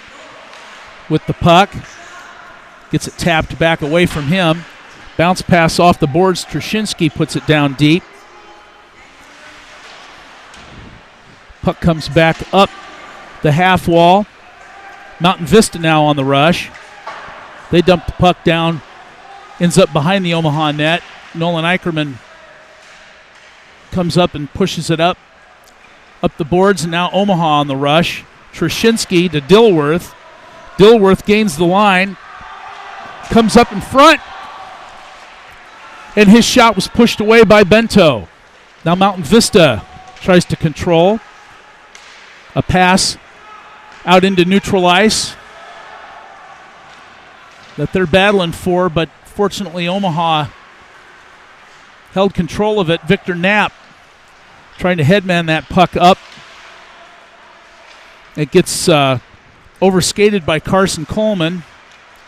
with the puck. Gets it tapped back away from him. Bounce pass off the boards. Trushinsky puts it down deep. Puck comes back up the half wall. Mountain Vista now on the rush. They dump the puck down. Ends up behind the Omaha net. Nolan Eicherman comes up and pushes it up the boards, and now Omaha on the rush. Trushinsky to Dilworth. Dilworth gains the line. Comes up in front. And his shot was pushed away by Bento. Now Mountain Vista tries to control. A pass out into neutral ice that they're battling for, but fortunately Omaha held control of it. Victor Knapp trying to headman that puck up. It gets overskated by Carson Coleman,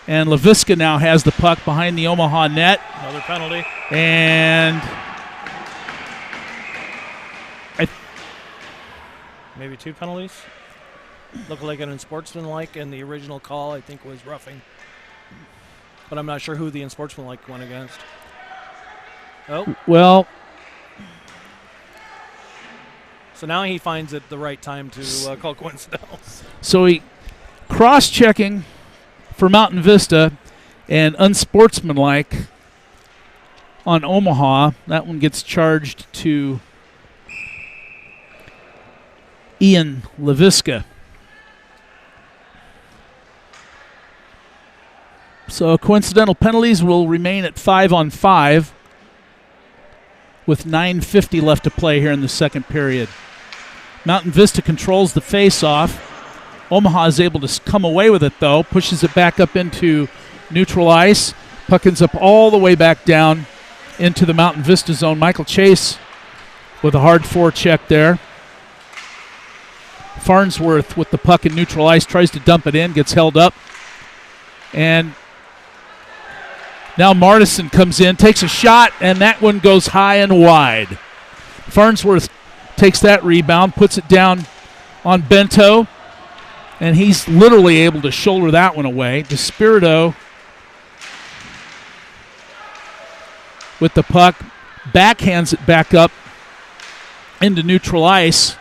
and LaVisca now has the puck behind the Omaha net. Another penalty. And maybe two penalties. Looked like an unsportsmanlike, and the original call, I think, was roughing. But I'm not sure who the unsportsmanlike went against. Oh. Well, So now he finds it the right time to call coincidentals. So he cross-checking for Mountain Vista and unsportsmanlike on Omaha. That one gets charged to Ian Leviska. So coincidental penalties will remain at 5-on-5 with 9:50 left to play here in the second period. Mountain Vista controls the face-off. Omaha is able to come away with it, though. Pushes it back up into neutral ice. Puck ends up all the way back down into the Mountain Vista zone. Michael Chase with a hard forecheck there. Farnsworth with the puck in neutral ice tries to dump it in, gets held up. And now Martison comes in, takes a shot, and that one goes high and wide. Farnsworth takes that rebound, puts it down on Bento, and he's literally able to shoulder that one away. DeSpirito with the puck, backhands it back up into neutral ice.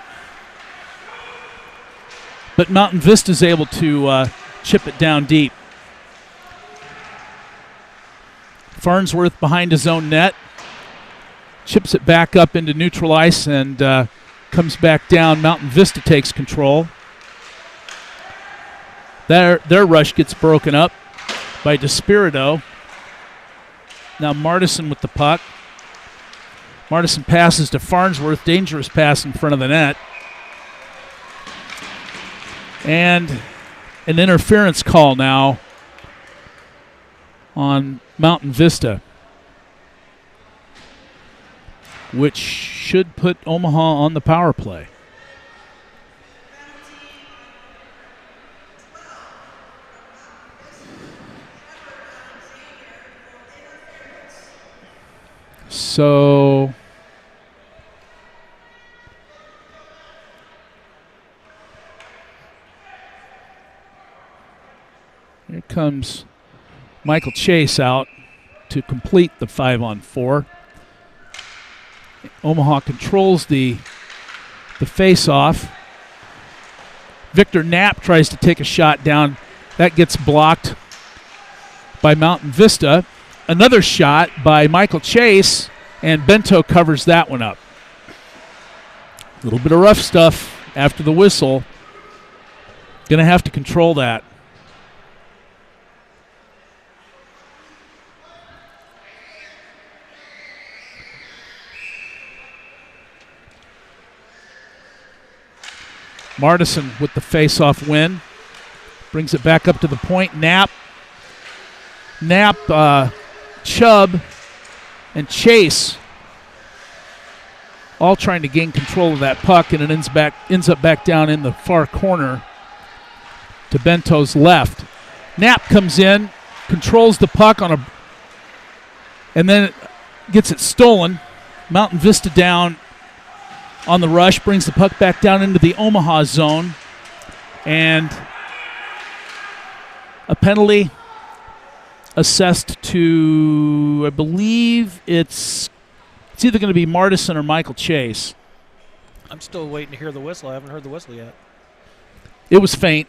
But Mountain Vista is able to chip it down deep. Farnsworth behind his own net. Chips it back up into neutral ice and comes back down. Mountain Vista takes control. Their rush gets broken up by DeSpirito. Now Martison with the puck. Martison passes to Farnsworth. Dangerous pass in front of the net. And an interference call now on Mountain Vista, which should put Omaha on the power play. So here comes Michael Chase out to complete the 5-on-4. Omaha controls the face-off. Victor Knapp tries to take a shot down. That gets blocked by Mountain Vista. Another shot by Michael Chase, and Bento covers that one up. A little bit of rough stuff after the whistle. Going to have to control that. Martison with the face-off win. Brings it back up to the point. Knapp, Chubb, and Chase all trying to gain control of that puck, and it ends up back down in the far corner to Bento's left. Knapp comes in, controls the puck and then gets it stolen. Mountain Vista down on the rush, brings the puck back down into the Omaha zone, and a penalty assessed to, I believe it's either going to be Martison or Michael Chase. I'm still waiting to hear the whistle. I haven't heard the whistle yet. It was faint.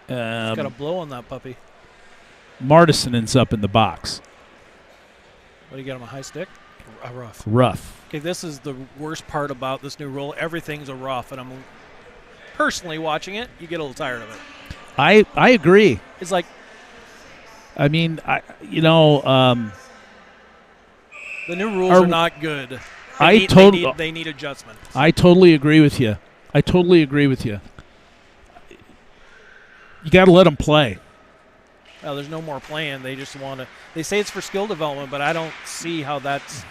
It's got a blow on that puppy. Martison ends up in the box. What do you got him, a high stick? A rough. Rough. Okay, this is the worst part about this new rule. Everything's a rough, and I'm personally watching it. You get a little tired of it. I agree. It's like, I mean, the new rules are not good. They need adjustments. I totally agree with you. You got to let them play. Well, there's no more playing. They just want to. They say it's for skill development, but I don't see how that's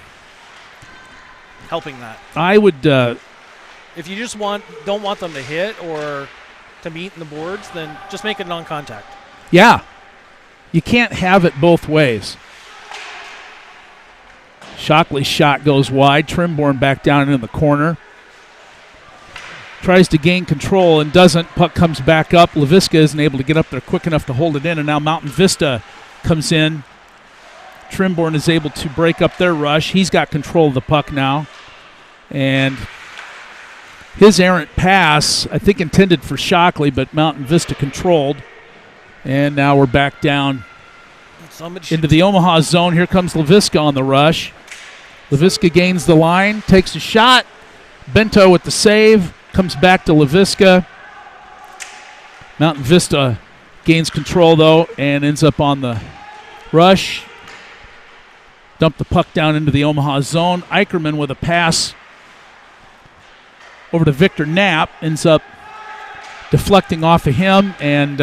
helping that. I would. If you just don't want them to hit or to meet in the boards, then just make it non-contact. Yeah, you can't have it both ways. Shockley's shot goes wide. Trimborn back down in the corner. Tries to gain control and doesn't. Puck comes back up. Leviska isn't able to get up there quick enough to hold it in, and now Mountain Vista comes in. Trimborn is able to break up their rush. He's got control of the puck now. And his errant pass, I think intended for Shockley, but Mountain Vista controlled. And now we're back down into the Omaha zone. Here comes LaVisca on the rush. LaVisca gains the line, takes a shot. Bento with the save, comes back to LaVisca. Mountain Vista gains control, though, and ends up on the rush. Dump the puck down into the Omaha zone. Eicherman with a pass over to Victor Knapp, ends up deflecting off of him, and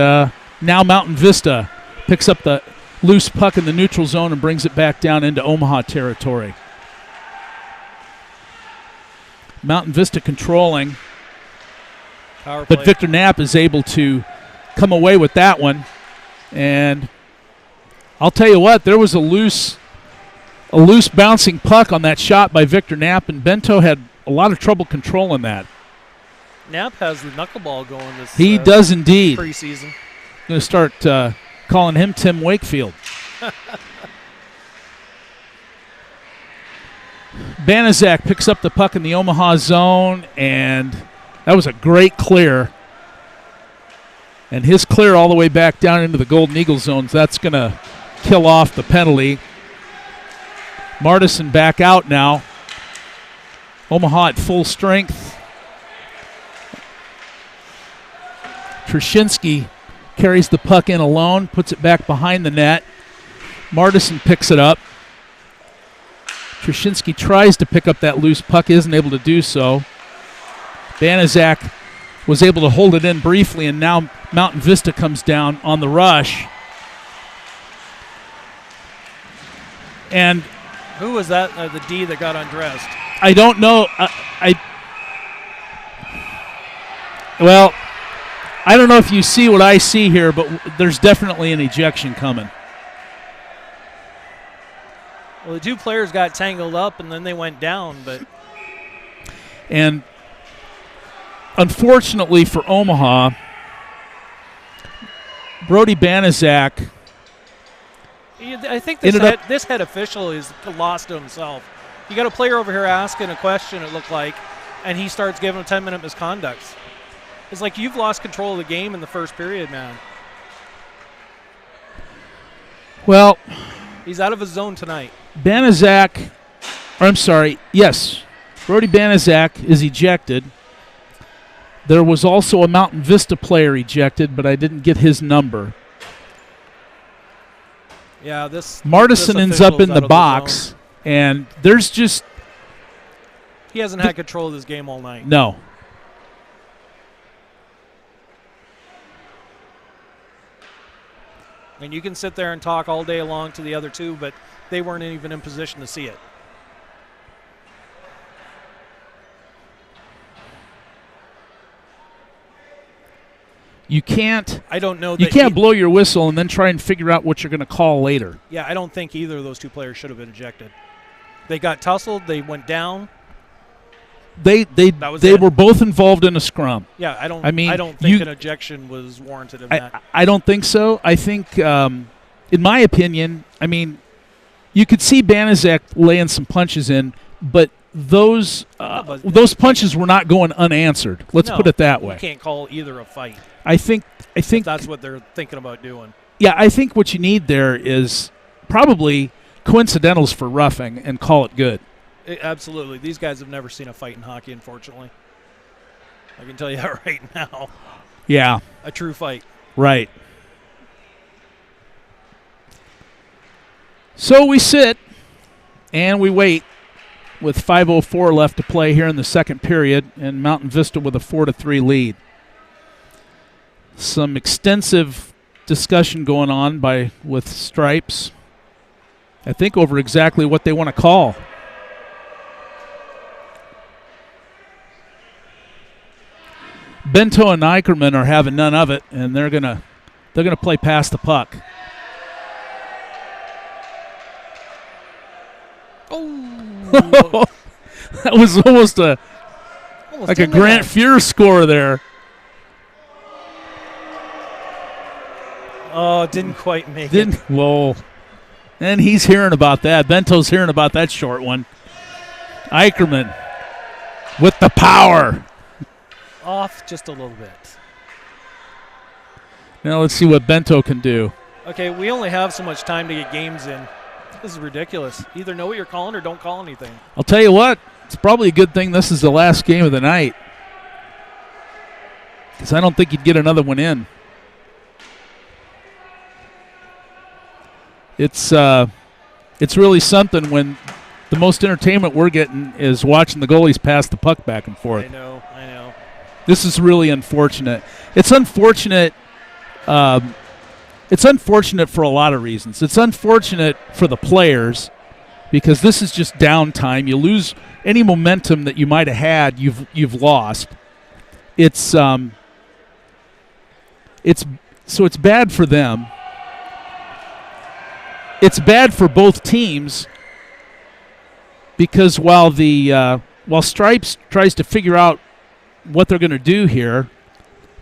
now Mountain Vista picks up the loose puck in the neutral zone and brings it back down into Omaha territory. Mountain Vista controlling, but Victor Knapp is able to come away with that one. And I'll tell you what, there was a loose bouncing puck on that shot by Victor Knapp, and Bento had a lot of trouble controlling that. Knapp has the knuckleball going this He does indeed. Preseason. I'm going to start calling him Tim Wakefield. Banaszak picks up the puck in the Omaha zone, and that was a great clear. And his clear all the way back down into the Golden Eagle zones, that's going to kill off the penalty. Martison back out now. Omaha at full strength. Trushinsky carries the puck in alone, puts it back behind the net. Martison picks it up. Trushinsky tries to pick up that loose puck, isn't able to do so. Banaszak was able to hold it in briefly, and now Mountain Vista comes down on the rush. And who was that, the D that got undressed? I don't know. Well, I don't know if you see what I see here, but there's definitely an ejection coming. Well, the two players got tangled up, and then they went down. And unfortunately for Omaha, Brody Banaszak, I think this head official is lost to himself. You got a player over here asking a question, it looked like, and he starts giving a 10-minute misconducts. It's like you've lost control of the game in the first period, man. Well, he's out of his zone tonight. Banaszak, yes, Brody Banaszak is ejected. There was also a Mountain Vista player ejected, but I didn't get his number. Yeah, Martison ends up in the box, and there's just... He hasn't had control of this game all night. No. And you can sit there and talk all day long to the other two, but they weren't even in position to see it. You can't. I don't know. You can't blow your whistle and then try and figure out what you're going to call later. Yeah, I don't think either of those two players should have been ejected. They got tussled. They went down. They were both involved in a scrum. Yeah, I don't think an ejection was warranted in that. I don't think so. I think, in my opinion, you could see Banaszak laying some punches in, but those punches were not going unanswered. Let's put it that way. You can't call either a fight. I think that's what they're thinking about doing. Yeah, I think what you need there is probably coincidentals for roughing and call it good. Absolutely. These guys have never seen a fight in hockey, unfortunately. I can tell you that right now. Yeah. A true fight. Right. So we sit and we wait with 5:04 left to play here in the second period, and Mountain Vista with a 4-3 lead. Some extensive discussion going on with Stripes, I think, over exactly what they want to call. Bento and Eicherman are having none of it, and they're gonna play past the puck. Oh, that was almost a Grant Fuhr score there. Oh, didn't quite make it. Whoa. And he's hearing about that. Bento's hearing about that short one. Eicherman with the power. Off just a little bit. Now let's see what Bento can do. Okay, we only have so much time to get games in. This is ridiculous. Either know what you're calling or don't call anything. I'll tell you what, it's probably a good thing this is the last game of the night, because I don't think you'd get another one in. It's really something when the most entertainment we're getting is watching the goalies pass the puck back and forth. I know. This is really unfortunate. It's unfortunate. It's unfortunate for a lot of reasons. It's unfortunate for the players because this is just downtime. You lose any momentum that you might have had. You've lost. It's bad for them. It's bad for both teams because while Stripes tries to figure out what they're going to do here,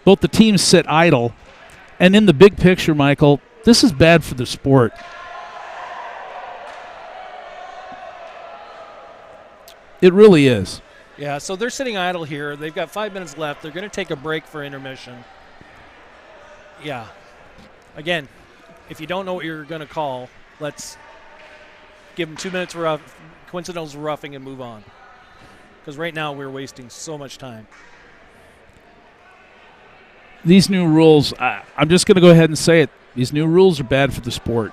both the teams sit idle. And in the big picture, Michael, this is bad for the sport. It really is. Yeah, so they're sitting idle here. They've got 5 minutes left. They're going to take a break for intermission. Yeah. Again, if you don't know what you're going to call, let's give them 2 minutes for coincidental roughing and move on. Because right now we're wasting so much time. These new rules, I'm just going to go ahead and say it. These new rules are bad for the sport.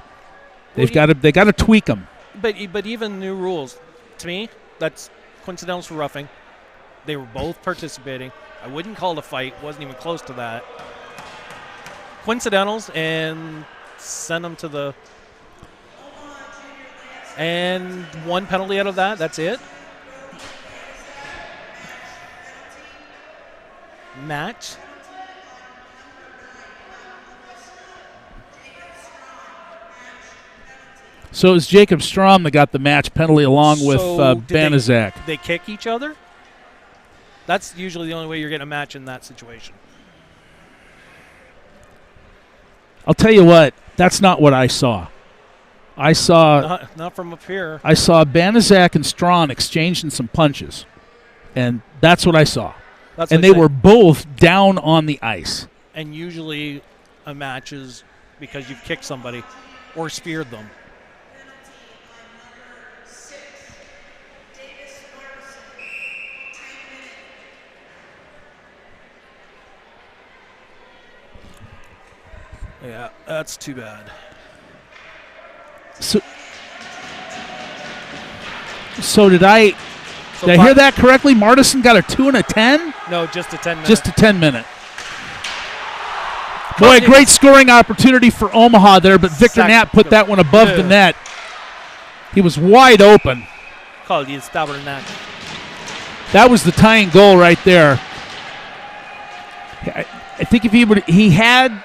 They got to tweak them. But even new rules, to me, that's coincidentals for roughing. They were both participating. I wouldn't call it a fight. Wasn't even close to that. Coincidentals and send them to the. And one penalty out of that. That's it. Match. So it was Jacob Strom that got the match penalty along with Banaszak. They kick each other? That's usually the only way you're getting a match in that situation. I'll tell you what, that's not what I saw. I saw not from up here. I saw Banaszak and Strom exchanging some punches, and that's what I saw. And they were both down on the ice. And usually a match is because you've kicked somebody or speared them. Yeah, that's too bad. So did I hear that correctly? Martison got a 2 and a 10? No, just a 10-minute. Just a 10-minute. Boy, a great scoring opportunity for Omaha there, but Victor Knapp put that one above the net. He was wide open. That was the tying goal right there. I think if he had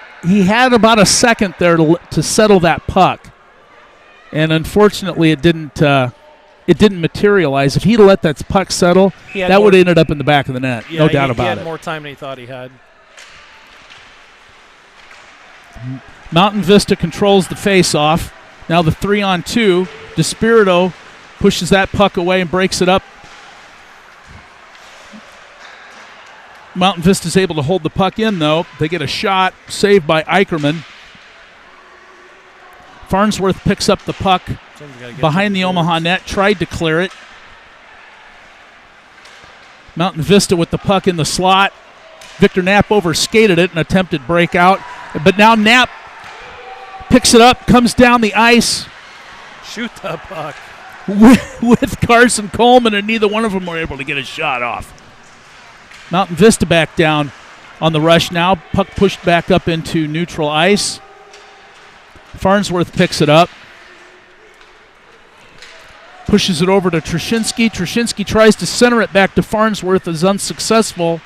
about a second there to settle that puck, and unfortunately it didn't materialize. If he'd let that puck settle, that would have ended up in the back of the net. Yeah, no doubt about it. He had more time than he thought he had. Mountain Vista controls the face-off. Now the 3-on-2. DeSpirito pushes that puck away and breaks it up. Mountain Vista's able to hold the puck in, though. They get a shot, saved by Eicherman. Farnsworth picks up the puck behind the Omaha net, tried to clear it. Mountain Vista with the puck in the slot. Victor Knapp overskated it and attempted breakout. But now Knapp picks it up, comes down the ice. Shoot the puck. With Carson Coleman, and neither one of them were able to get a shot off. Mountain Vista back down on the rush now. Puck pushed back up into neutral ice. Farnsworth picks it up. Pushes it over to Trushinsky. Trushinsky tries to center it back to Farnsworth, is unsuccessful.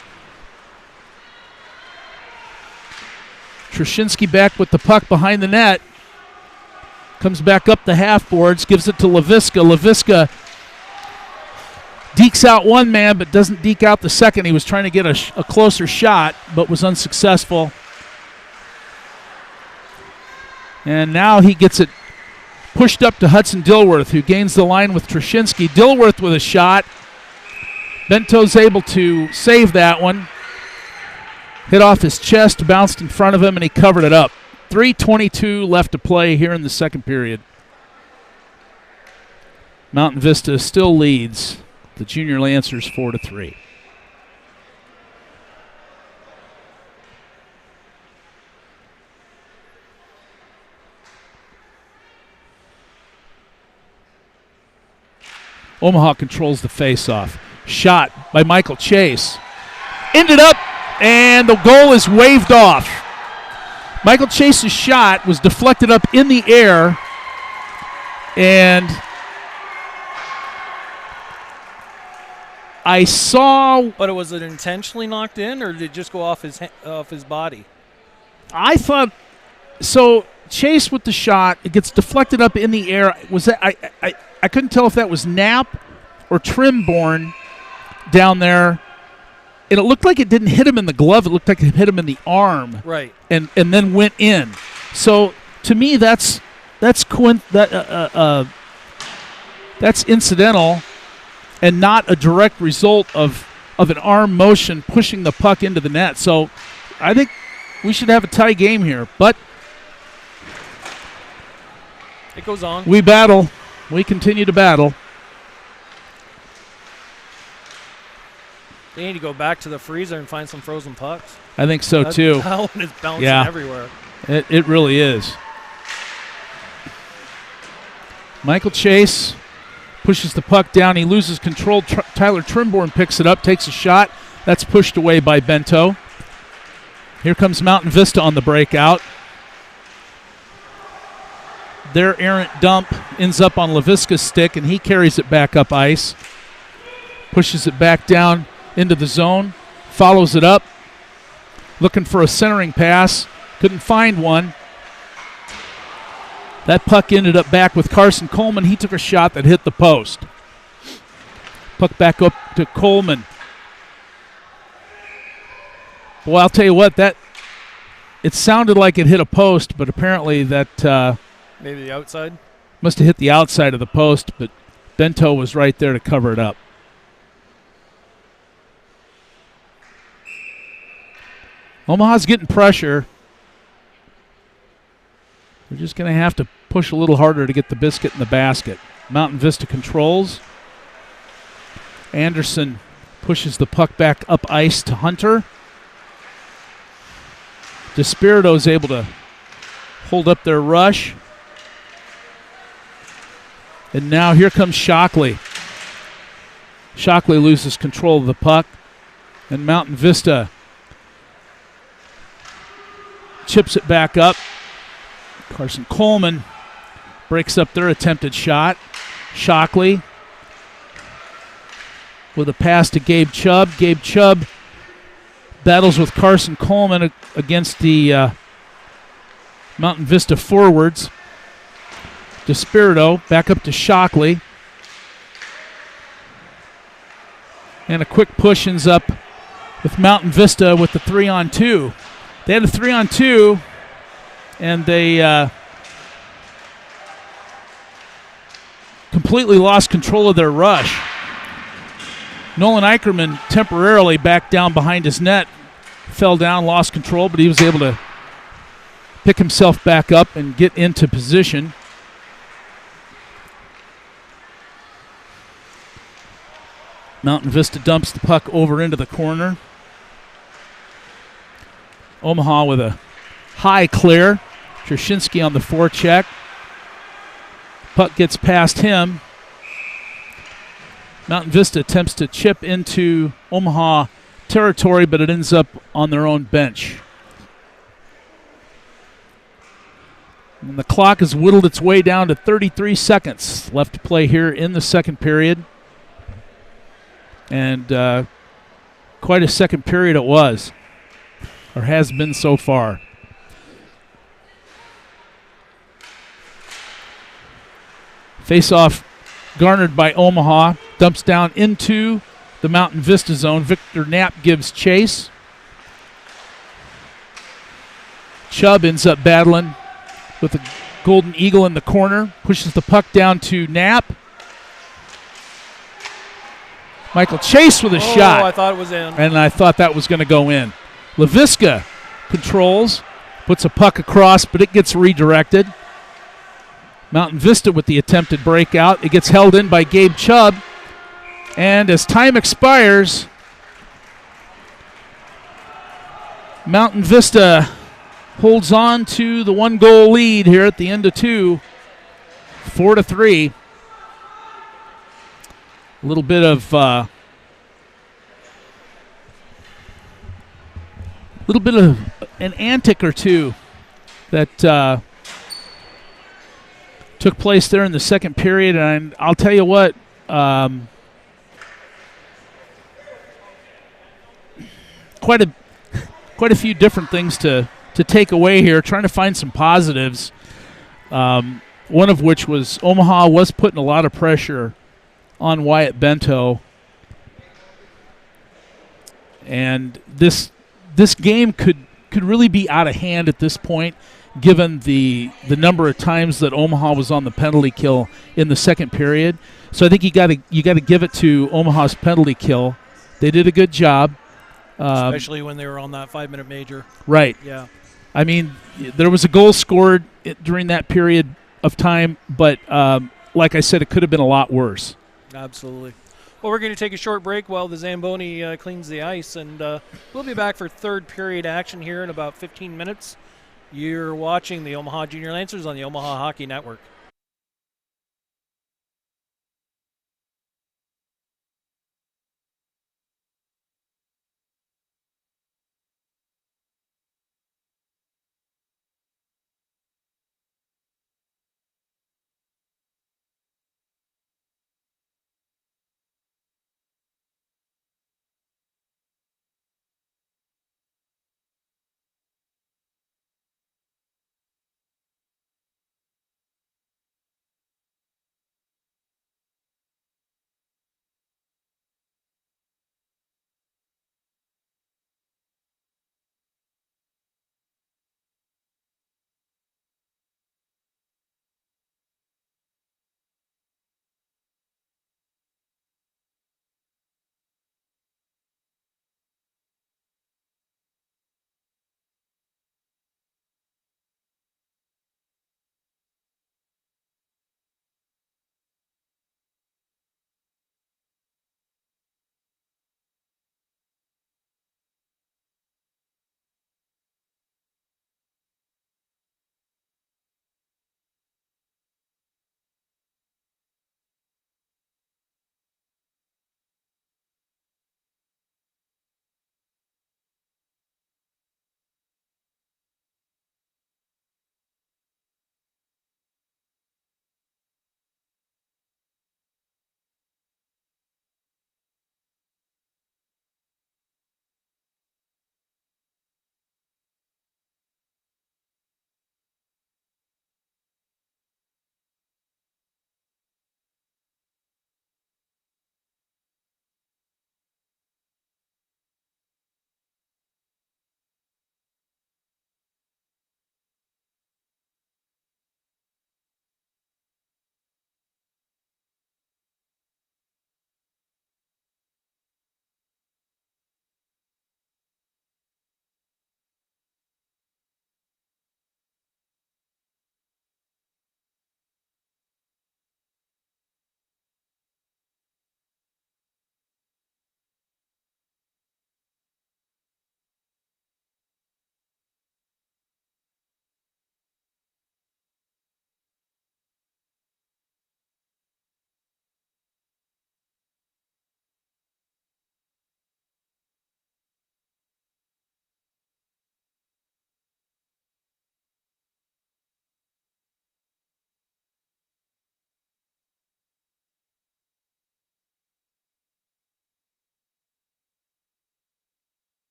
Trushinsky back with the puck behind the net. Comes back up the half boards, gives it to Laviska. Laviska dekes out one man, but doesn't deke out the second. He was trying to get a closer shot, but was unsuccessful. And now he gets it pushed up to Hudson Dilworth, who gains the line with Trushinsky. Dilworth with a shot. Bento's able to save that one. Hit off his chest, bounced in front of him, and he covered it up. 3:22 left to play here in the second period. Mountain Vista still leads the Junior Lancers 4-3. Omaha controls the face-off. Shot by Michael Chase. Ended up, and the goal is waved off. Michael Chase's shot was deflected up in the air, and I saw. But was it intentionally knocked in, or did it just go off his body? I thought so. Chase with the shot, it gets deflected up in the air. Was that I couldn't tell if that was Knapp or Trimborn down there. And it looked like it didn't hit him in the glove. It looked like it hit him in the arm. Right. And then went in. So to me, that's incidental and not a direct result of an arm motion pushing the puck into the net. So I think we should have a tie game here. But it goes on. We battle. We continue to battle. They need to go back to the freezer and find some frozen pucks. I think so, too. That one is bouncing everywhere. It really is. Michael Chase pushes the puck down. He loses control. Tyler Trimborn picks it up, takes a shot. That's pushed away by Bento. Here comes Mountain Vista on the breakout. Their errant dump ends up on LaVisca's stick, and he carries it back up ice. Pushes it back down into the zone. Follows it up. Looking for a centering pass. Couldn't find one. That puck ended up back with Carson Coleman. He took a shot that hit the post. Puck back up to Coleman. Well, I'll tell you what, it sounded like it hit a post, but apparently that maybe the outside? Must have hit the outside of the post, but Bento was right there to cover it up. Omaha's getting pressure. We're just going to have to push a little harder to get the biscuit in the basket. Mountain Vista controls. Anderson pushes the puck back up ice to Hunter. DeSpirito's able to hold up their rush. And now here comes Shockley. Shockley loses control of the puck. And Mountain Vista chips it back up. Carson Coleman breaks up their attempted shot. Shockley with a pass to Gabe Chubb. Gabe Chubb battles with Carson Coleman against the Mountain Vista forwards. DeSpirito back up to Shockley. And a quick push ends up with Mountain Vista with the 3-on-2. They had a 3-on-2, and they completely lost control of their rush. Nolan Eicherman temporarily backed down behind his net, fell down, lost control, but he was able to pick himself back up and get into position. Mountain Vista dumps the puck over into the corner. Omaha with a high clear. Trushinsky on the forecheck. Puck gets past him. Mountain Vista attempts to chip into Omaha territory, but it ends up on their own bench. And the clock has whittled its way down to 33 seconds left to play here in the second period. And quite a second period it was, or has been so far. Face-off garnered by Omaha, dumps down into the Mountain Vista zone. Victor Knapp gives chase. Chubb ends up battling with a Golden Eagle in the corner, pushes the puck down to Knapp. Michael Chase with a shot. I thought it was in. And I thought that was going to go in. LaVisca controls, puts a puck across, but it gets redirected. Mountain Vista with the attempted breakout. It gets held in by Gabe Chubb. And as time expires, Mountain Vista holds on to the 1-goal lead here at the end of 2, 4-3. A little bit of an antic or two that took place there in the second period, and I'll tell you what, quite a few different things to take away here, trying to find some positives. One of which was Omaha was putting a lot of pressure on Wyatt Bento, and this game could really be out of hand at this point, given the number of times that Omaha was on the penalty kill in the second period. So I think you got to give it to Omaha's penalty kill. They did a good job, especially when they were on that 5-minute major. Right. Yeah. I mean, there was a goal scored during that period of time, but like I said, it could have been a lot worse. Absolutely. Well, we're going to take a short break while the Zamboni cleans the ice, and we'll be back for third period action here in about 15 minutes. You're watching the Omaha Junior Lancers on the Omaha Hockey Network.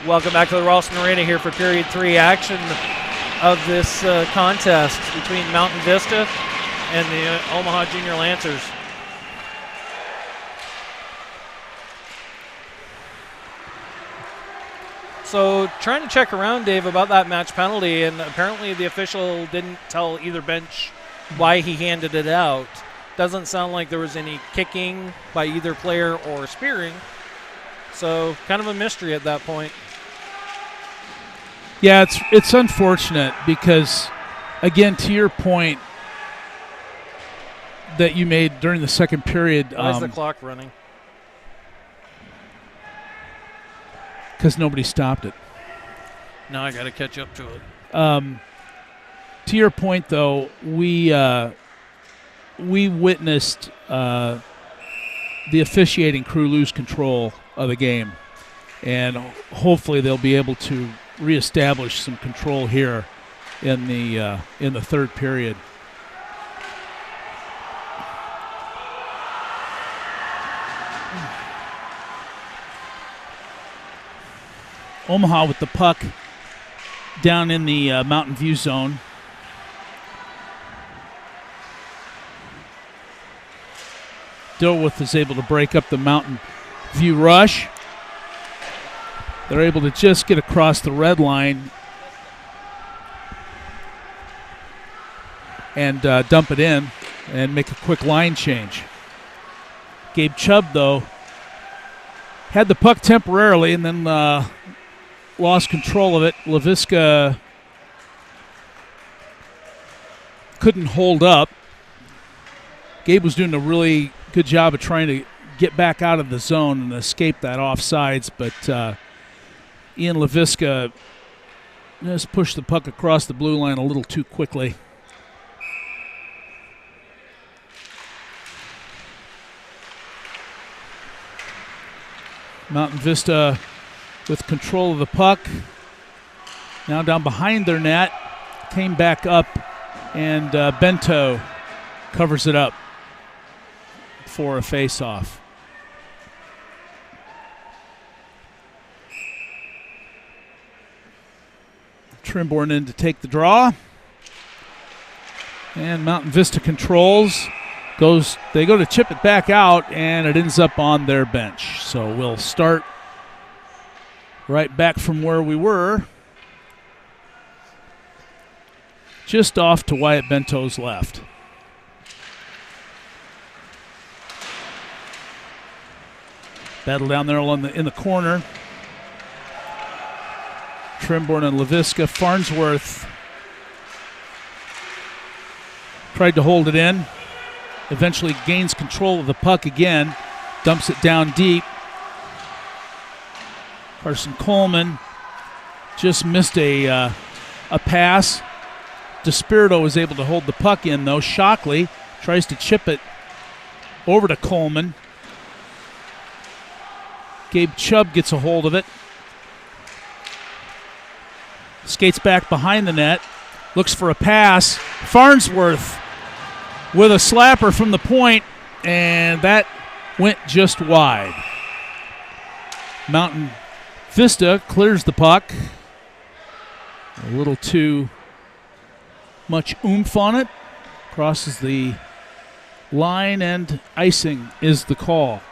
Welcome back to the Ralston Arena here for period 3 action of this contest between Mountain Vista and the Omaha Junior Lancers. So trying to check around, Dave, about that match penalty, and apparently the official didn't tell either bench why he handed it out. Doesn't sound like there was any kicking by either player or spearing. So kind of a mystery at that point. Yeah, it's unfortunate because, again, to your point that you made during the second period. Why is the clock running? Because nobody stopped it. Now I got to catch up to it. To your point, though, we witnessed the officiating crew lose control of the game, and hopefully they'll be able to reestablish some control here in the third period. Omaha with the puck down in the Mountain View zone. Dilworth is able to break up the Mountain View rush. They're able to just get across the red line and dump it in and make a quick line change. Gabe Chubb, though, had the puck temporarily and then lost control of it. LaVisca couldn't hold up. Gabe was doing a really good job of trying to get back out of the zone and escape that offsides, but Ian LaVisca just pushed the puck across the blue line a little too quickly. Mountain Vista with control of the puck. Now down behind their net. Came back up, and Bento covers it up for a face-off. Trimborn in to take the draw. And Mountain Vista controls. They go to chip it back out, and it ends up on their bench. So we'll start right back from where we were. Just off to Wyatt Bento's left. Battle down there in the corner. Trimborn and LaVisca. Farnsworth tried to hold it in. Eventually gains control of the puck again. Dumps it down deep. Carson Coleman just missed a pass. DeSpirito was able to hold the puck in, though. Shockley tries to chip it over to Coleman. Gabe Chubb gets a hold of it. Skates back behind the net. Looks for a pass. Farnsworth with a slapper from the point, and that went just wide. Mountain Vista clears the puck. A little too much oomph on it. Crosses the line, and icing is the call.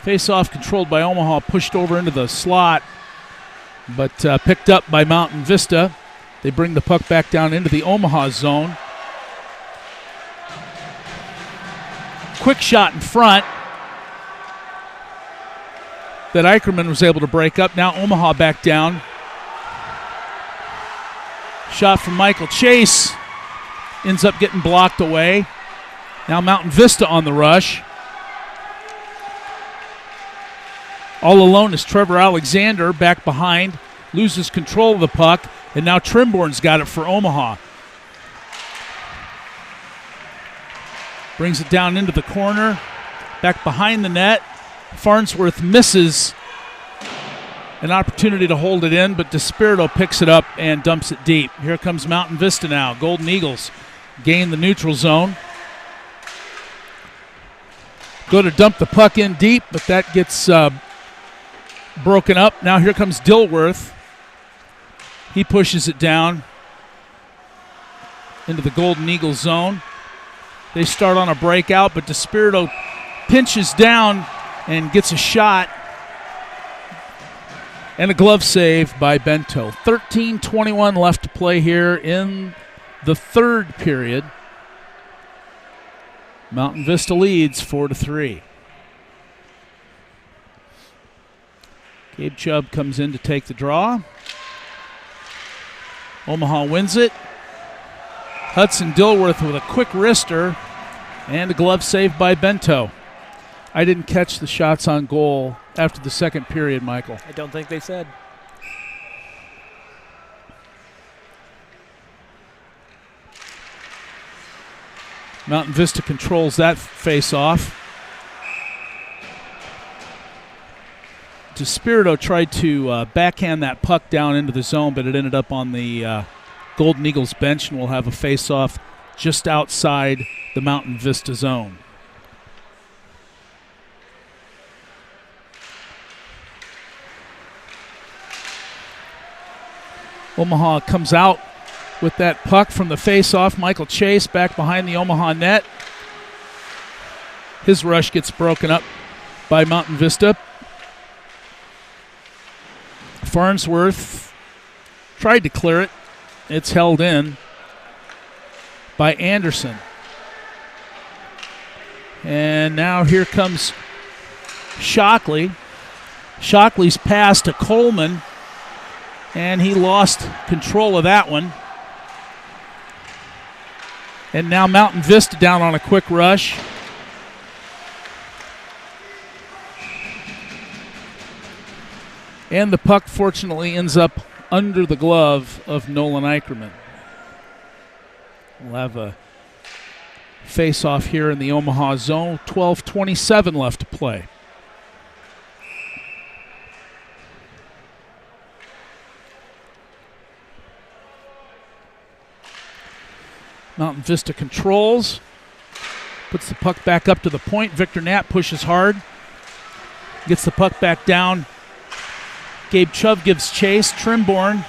Face-off controlled by Omaha, pushed over into the slot, but picked up by Mountain Vista. They bring the puck back down into the Omaha zone. Quick shot in front that Eicherman was able to break up. Now Omaha back down. Shot from Michael Chase. Ends up getting blocked away. Now Mountain Vista on the rush. All alone is Trevor Alexander back behind. Loses control of the puck. And now Trimborn's got it for Omaha. Brings it down into the corner. Back behind the net. Farnsworth misses an opportunity to hold it in, but DeSpirito picks it up and dumps it deep. Here comes Mountain Vista now. Golden Eagles gain the neutral zone. Go to dump the puck in deep, but that gets broken up. Now here comes Dilworth. He pushes it down into the Golden Eagles zone. They start on a breakout, but DeSpirito pinches down and gets a shot. And a glove save by Bento. 13:21 left to play here in the third period. Mountain Vista leads 4-3. Gabe Chubb comes in to take the draw. Omaha wins it. Hudson Dilworth with a quick wrister and a glove save by Bento. I didn't catch the shots on goal after the second period, Michael. I don't think they said. Mountain Vista controls that face-off. DeSpirito tried to backhand that puck down into the zone, but it ended up on the Golden Eagles bench, and we'll have a face-off just outside the Mountain Vista zone. Omaha comes out with that puck from the face-off. Michael Chase back behind the Omaha net. His rush gets broken up by Mountain Vista. Farnsworth tried to clear it. It's held in by Anderson. And now here comes Shockley. Shockley's pass to Coleman, and he lost control of that one. And now Mountain Vista down on a quick rush. And the puck fortunately ends up under the glove of Nolan Eicherman. We'll have a face-off here in the Omaha zone. 12:27 left to play. Mountain Vista controls. Puts the puck back up to the point. Victor Knapp pushes hard. Gets the puck back down. Gabe Chubb gives chase. Trimborn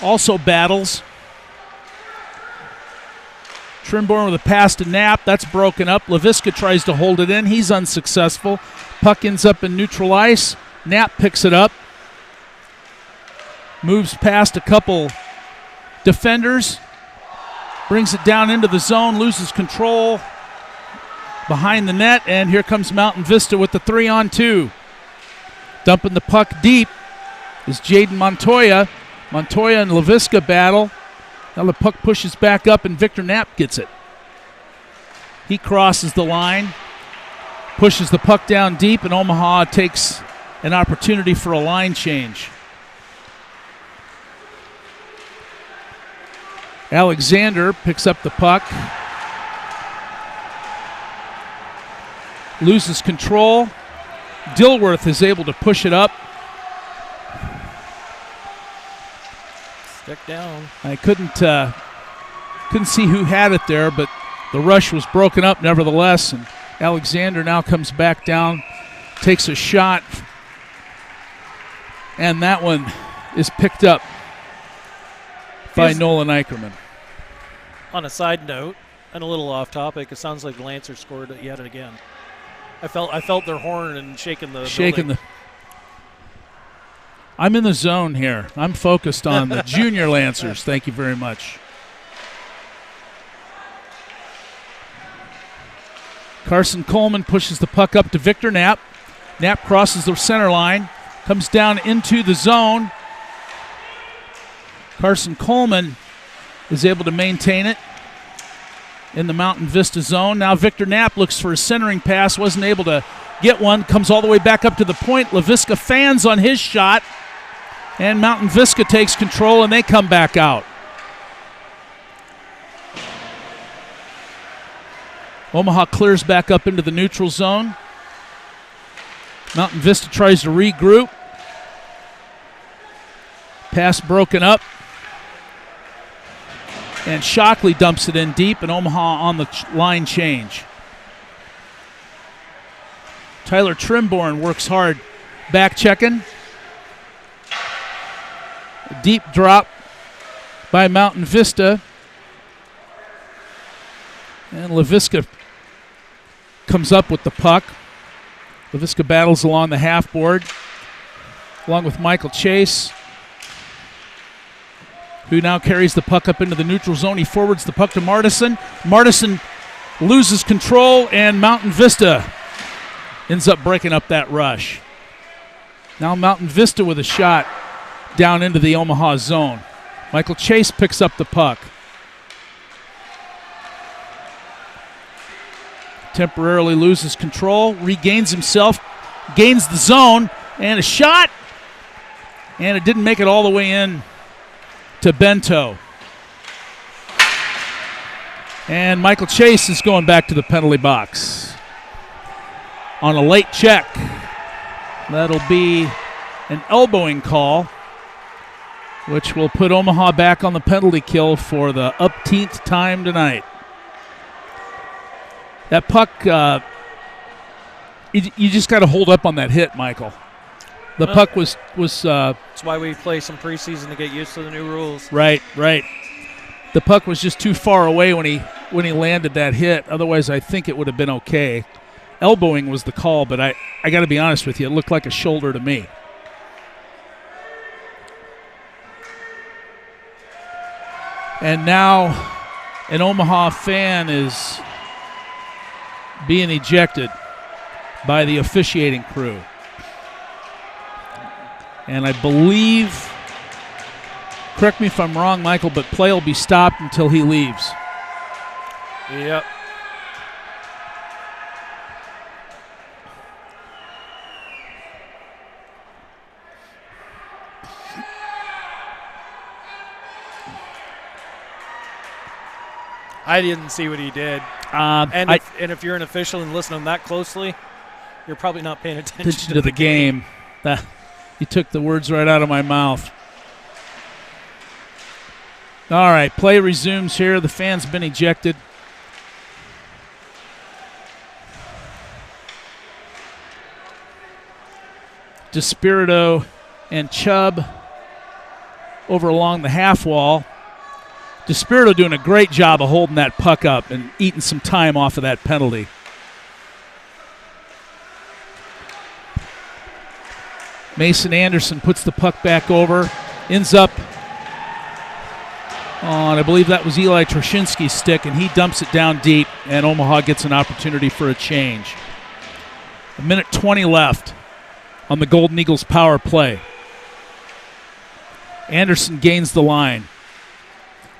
also battles. Trimborn with a pass to Knapp. That's broken up. LaVisca tries to hold it in. He's unsuccessful. Puck ends up in neutral ice. Knapp picks it up. Moves past a couple defenders. Brings it down into the zone. Loses control behind the net. And here comes Mountain Vista with the 3-on-2. Dumping the puck deep is Jaden Montoya. Montoya and LaVisca battle. Now the puck pushes back up and Victor Knapp gets it. He crosses the line, pushes the puck down deep, and Omaha takes an opportunity for a line change. Alexander picks up the puck. Loses control. Dilworth is able to push it up. Stick down. I couldn't see who had it there, but the rush was broken up nevertheless. And Alexander now comes back down, takes a shot, and that one is picked up by Nolan Eicherman. On a side note, and a little off topic, it sounds like the Lancers scored yet again. I felt their horn and shaking the building. I'm in the zone here. I'm focused on the junior Lancers. Thank you very much. Carson Coleman pushes the puck up to Victor Knapp. Knapp crosses the center line, comes down into the zone. Carson Coleman is able to maintain it in the Mountain Vista zone. Now Victor Knapp looks for a centering pass, wasn't able to get one, comes all the way back up to the point. LaVisca fans on his shot. And Mountain Vista takes control, and they come back out. Omaha clears back up into the neutral zone. Mountain Vista tries to regroup. Pass broken up. And Shockley dumps it in deep, and Omaha on the line change. Tyler Trimborn works hard, back checking. Deep drop by Mountain Vista. And LaVisca comes up with the puck. LaVisca battles along the half board, along with Michael Chase, who now carries the puck up into the neutral zone. He forwards the puck to Martison. Martison loses control, and Mountain Vista ends up breaking up that rush. Now Mountain Vista with a shot down into the Omaha zone. Michael Chase picks up the puck. Temporarily loses control, regains himself, gains the zone, and a shot. And it didn't make it all the way in to Bento. And Michael Chase is going back to the penalty box on a late check. That'll be an elbowing call, which will put Omaha back on the penalty kill for the upteenth time tonight. That puck, you just got to hold up on that hit, Michael. The puck was. That's why we play some preseason to get used to the new rules. Right. The puck was just too far away when he landed that hit. Otherwise, I think it would have been okay. Elbowing was the call, but I got to be honest with you, it looked like a shoulder to me. And now an Omaha fan is being ejected by the officiating crew. And I believe, correct me if I'm wrong, Michael, but play will be stopped until he leaves. Yep. I didn't see what he did. And if you're an official and listening that closely, you're probably not paying attention to the game. You took the words right out of my mouth. All right, play resumes here. The fan's been ejected. DeSpirito and Chubb over along the half wall. DeSpirito doing a great job of holding that puck up and eating some time off of that penalty. Mason Anderson puts the puck back over, ends up on, I believe that was Eli Troshinsky's stick, and he dumps it down deep, and Omaha gets an opportunity for a change. 1:20 left on the Golden Eagles power play. Anderson gains the line.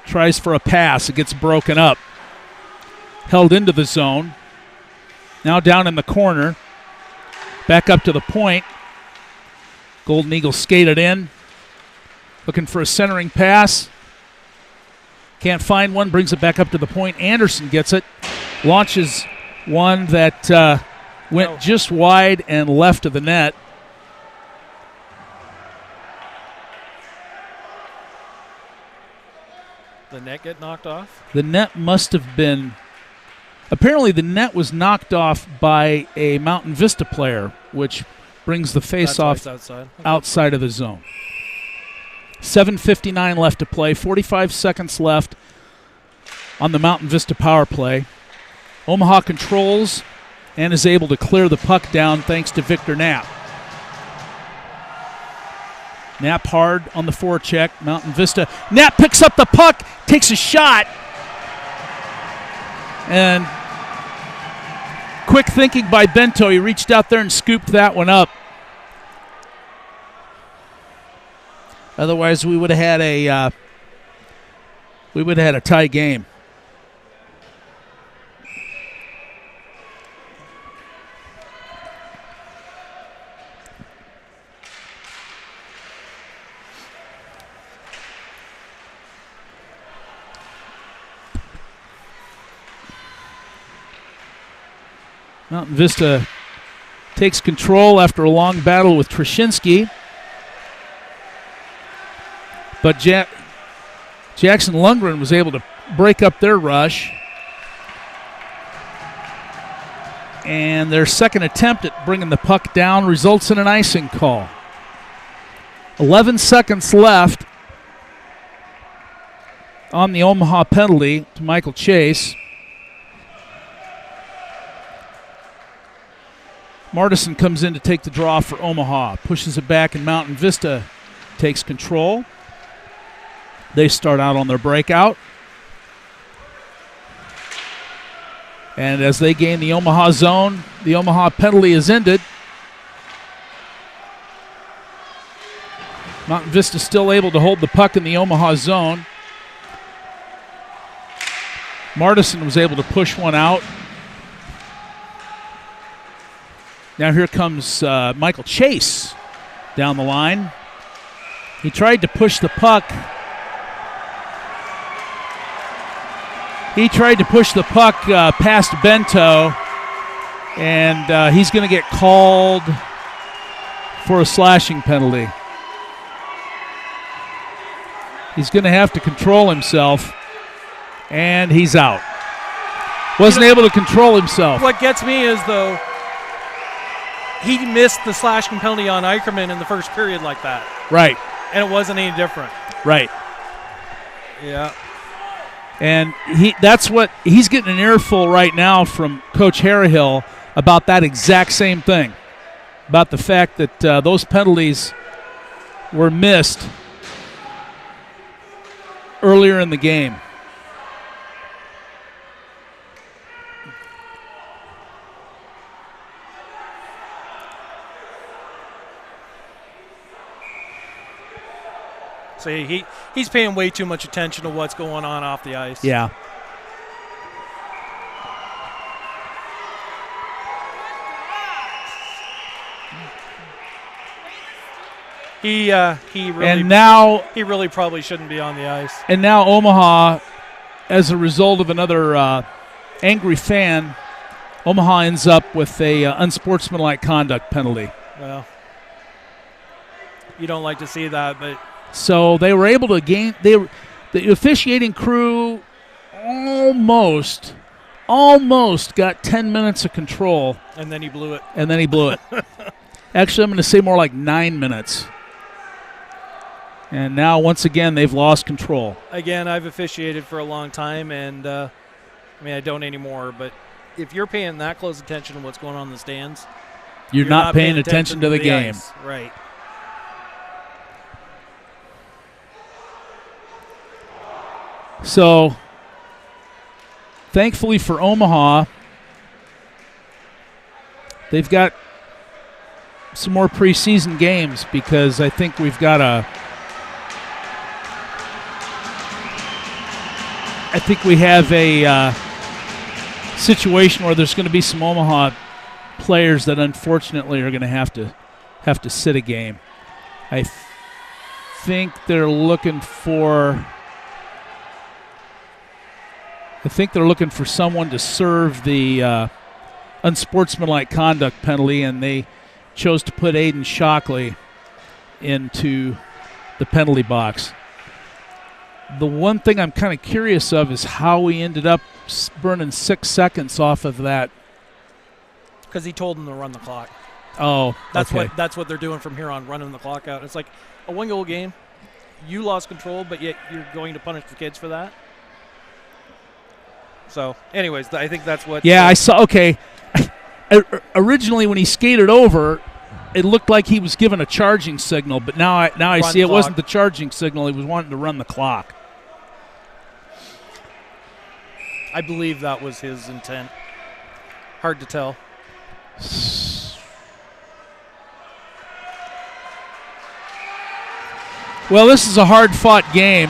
Tries for a pass. It gets broken up. Held into the zone. Now down in the corner. Back up to the point. Golden Eagles skated in. Looking for a centering pass. Can't find one. Brings it back up to the point. Anderson gets it. Launches one that went just wide and left of the net. The net get knocked off? The net must have been. Apparently, the net was knocked off by a Mountain Vista player, which brings the face-off outside of the zone. 7:59 left to play. 45 seconds left on the Mountain Vista power play. Omaha controls and is able to clear the puck down thanks to Victor Knapp. Knapp hard on the forecheck. Mountain Vista. Knapp picks up the puck, takes a shot. And quick thinking by Bento. He reached out there and scooped that one up. Otherwise, we would have had a tie game. Mountain Vista takes control after a long battle with Trashinsky. But Jackson Lundgren was able to break up their rush. And their second attempt at bringing the puck down results in an icing call. 11 seconds left on the Omaha penalty to Michael Chase. Martison comes in to take the draw for Omaha. Pushes it back, and Mountain Vista takes control. They start out on their breakout. And as they gain the Omaha zone, the Omaha penalty is ended. Mountain Vista still able to hold the puck in the Omaha zone. Martison was able to push one out. Now here comes Michael Chase down the line. He tried to push the puck. Past Bento, and he's going to get called for a slashing penalty. He's going to have to control himself, and he's out. Wasn't able to control himself. What gets me is, though, he missed the slashing penalty on Eicherman in the first period like that. Right. And it wasn't any different. Right. Yeah. And he's getting an earful right now from Coach Harrihill about that exact same thing, about the fact that those penalties were missed earlier in the game. So he's paying way too much attention to what's going on off the ice. Yeah. He really probably shouldn't be on the ice. And now Omaha, as a result of another angry fan, Omaha ends up with a unsportsmanlike conduct penalty. Well, you don't like to see that, but so they were able to gain. The officiating crew almost got 10 minutes of control. And then he blew it. Actually, I'm going to say more like 9 minutes. And now, once again, they've lost control. Again, I've officiated for a long time, and I don't anymore. But if you're paying that close attention to what's going on in the stands, you're not paying attention to the game. Ice. Right. So, thankfully for Omaha, they've got some more preseason games, because I think we have a situation where there's going to be some Omaha players that unfortunately are going to have to sit a game. I think they're looking for someone to serve the unsportsmanlike conduct penalty, and they chose to put Aiden Shockley into the penalty box. The one thing I'm kind of curious of is how we ended up burning 6 seconds off of that. Because he told them to run the clock. Oh, that's okay. That's what they're doing from here on, running the clock out. It's like a one-goal game. You lost control, but yet you're going to punish the kids for that. So, anyways, I think that's what. Yeah, I saw. Okay, originally when he skated over, it looked like he was given a charging signal, but now I see it wasn't the charging signal. He was wanting to run the clock. I believe that was his intent. Hard to tell. Well, this is a hard-fought game.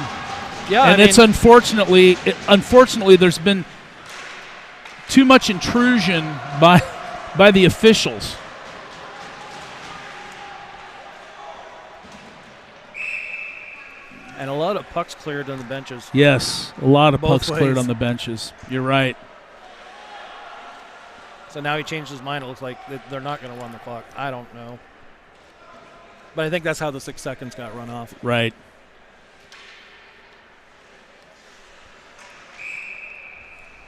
Yeah, and it's unfortunately there's been too much intrusion by the officials. And a lot of pucks cleared on the benches. Yes, a lot of Both pucks ways. cleared on the benches. You're right. So now he changed his mind. It looks like they're not going to run the clock. I don't know. But I think that's how the 6 seconds got run off. Right.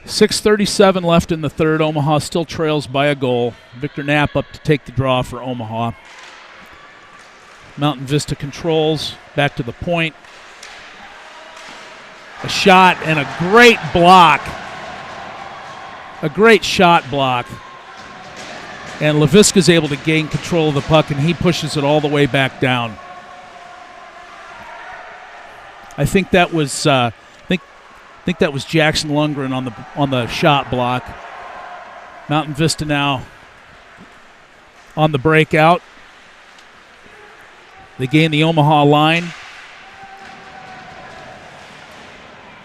.6:37 left in the third. Omaha still trails by a goal. Victor Knapp up to take the draw for Omaha. Mountain Vista controls. Back to the point. A shot and a great block. A great shot block. And Laviska's able to gain control of the puck, and he pushes it all the way back down. I think that was I think that was Jackson Lundgren on the shot block. Mountain Vista now on the breakout. They gain the Omaha line.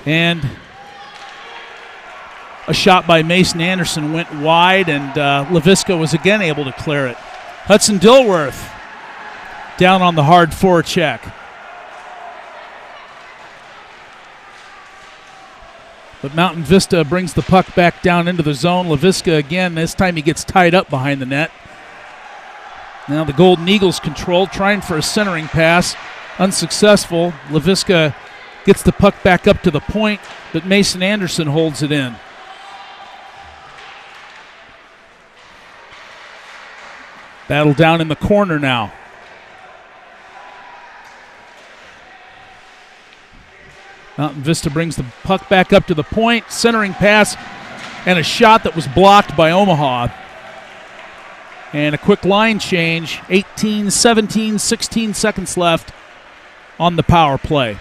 And a shot by Mason Anderson went wide, and Laviska was again able to clear it. Hudson Dilworth down on the hard forecheck. But Mountain Vista brings the puck back down into the zone. Laviska again, this time he gets tied up behind the net. Now the Golden Eagles control, trying for a centering pass. Unsuccessful. Laviska gets the puck back up to the point, but Mason Anderson holds it in. Battle down in the corner now. Mountain Vista brings the puck back up to the point. Centering pass and a shot that was blocked by Omaha. And a quick line change. 18, 17, 16 seconds left on the power play.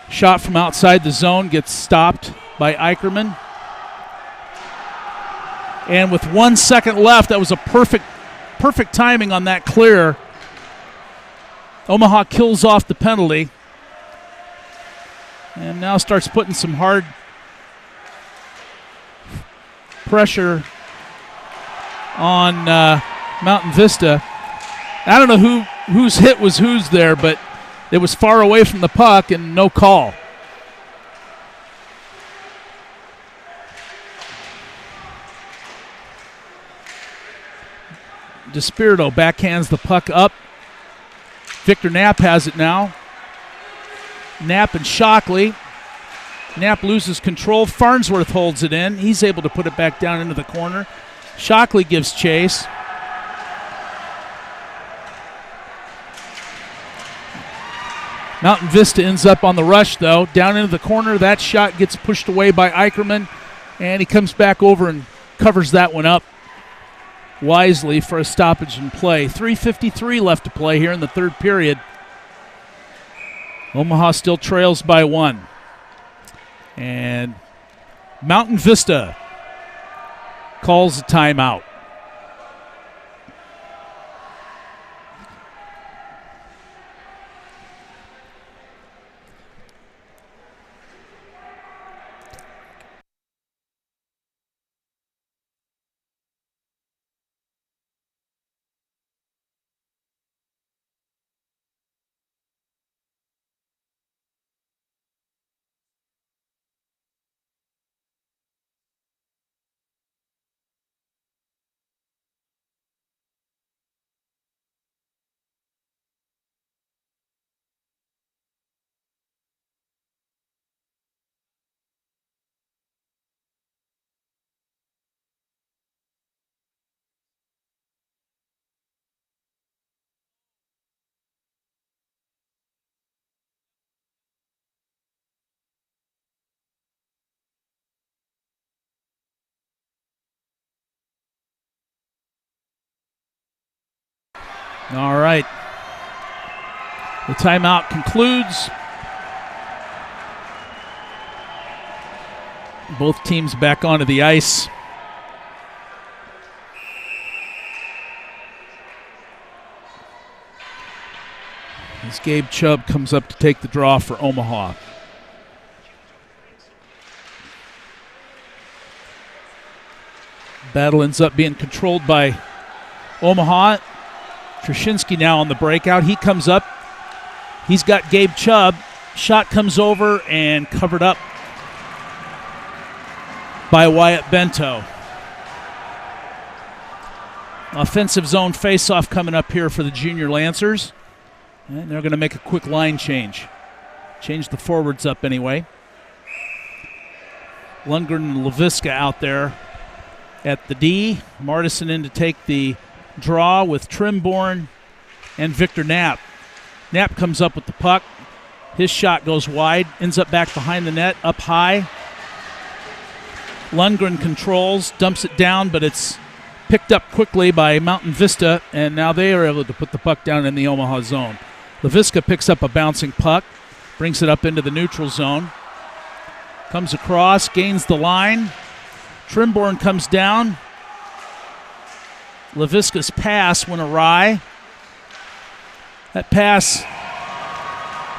Shot from outside the zone gets stopped by Eicherman. And with 1 second left, that was a perfect timing on that clear. Omaha kills off the penalty. And now starts putting some hard pressure on Mountain Vista. I don't know whose hit was whose there, but it was far away from the puck and no call. DeSpirito backhands the puck up. Victor Knapp has it now. Knapp and Shockley. Knapp loses control. Farnsworth holds it in. He's able to put it back down into the corner. Shockley gives chase. Mountain Vista ends up on the rush, though. Down into the corner. That shot gets pushed away by Eicherman, and he comes back over and covers that one up wisely for a stoppage in play. 3:53 left to play here in the third period. Omaha still trails by 1. And Mountain Vista calls a timeout. All right. The timeout concludes. Both teams back onto the ice. As Gabe Chubb comes up to take the draw for Omaha. Battle ends up being controlled by Omaha. Trushinsky now on the breakout. He comes up. He's got Gabe Chubb. Shot comes over and covered up by Wyatt Bento. Offensive zone faceoff coming up here for the Junior Lancers. And they're going to make a quick line change. Change the forwards up anyway. Lundgren and Leviska out there at the D. Martison in to take the draw with Trimborn and Victor Knapp. Knapp comes up with the puck. His shot goes wide, ends up back behind the net, up high. Lundgren controls, dumps it down, but it's picked up quickly by Mountain Vista, and now they are able to put the puck down in the Omaha zone. Leviska picks up a bouncing puck, brings it up into the neutral zone. Comes across, gains the line. Trimborn comes down. Leviska's pass went awry. That pass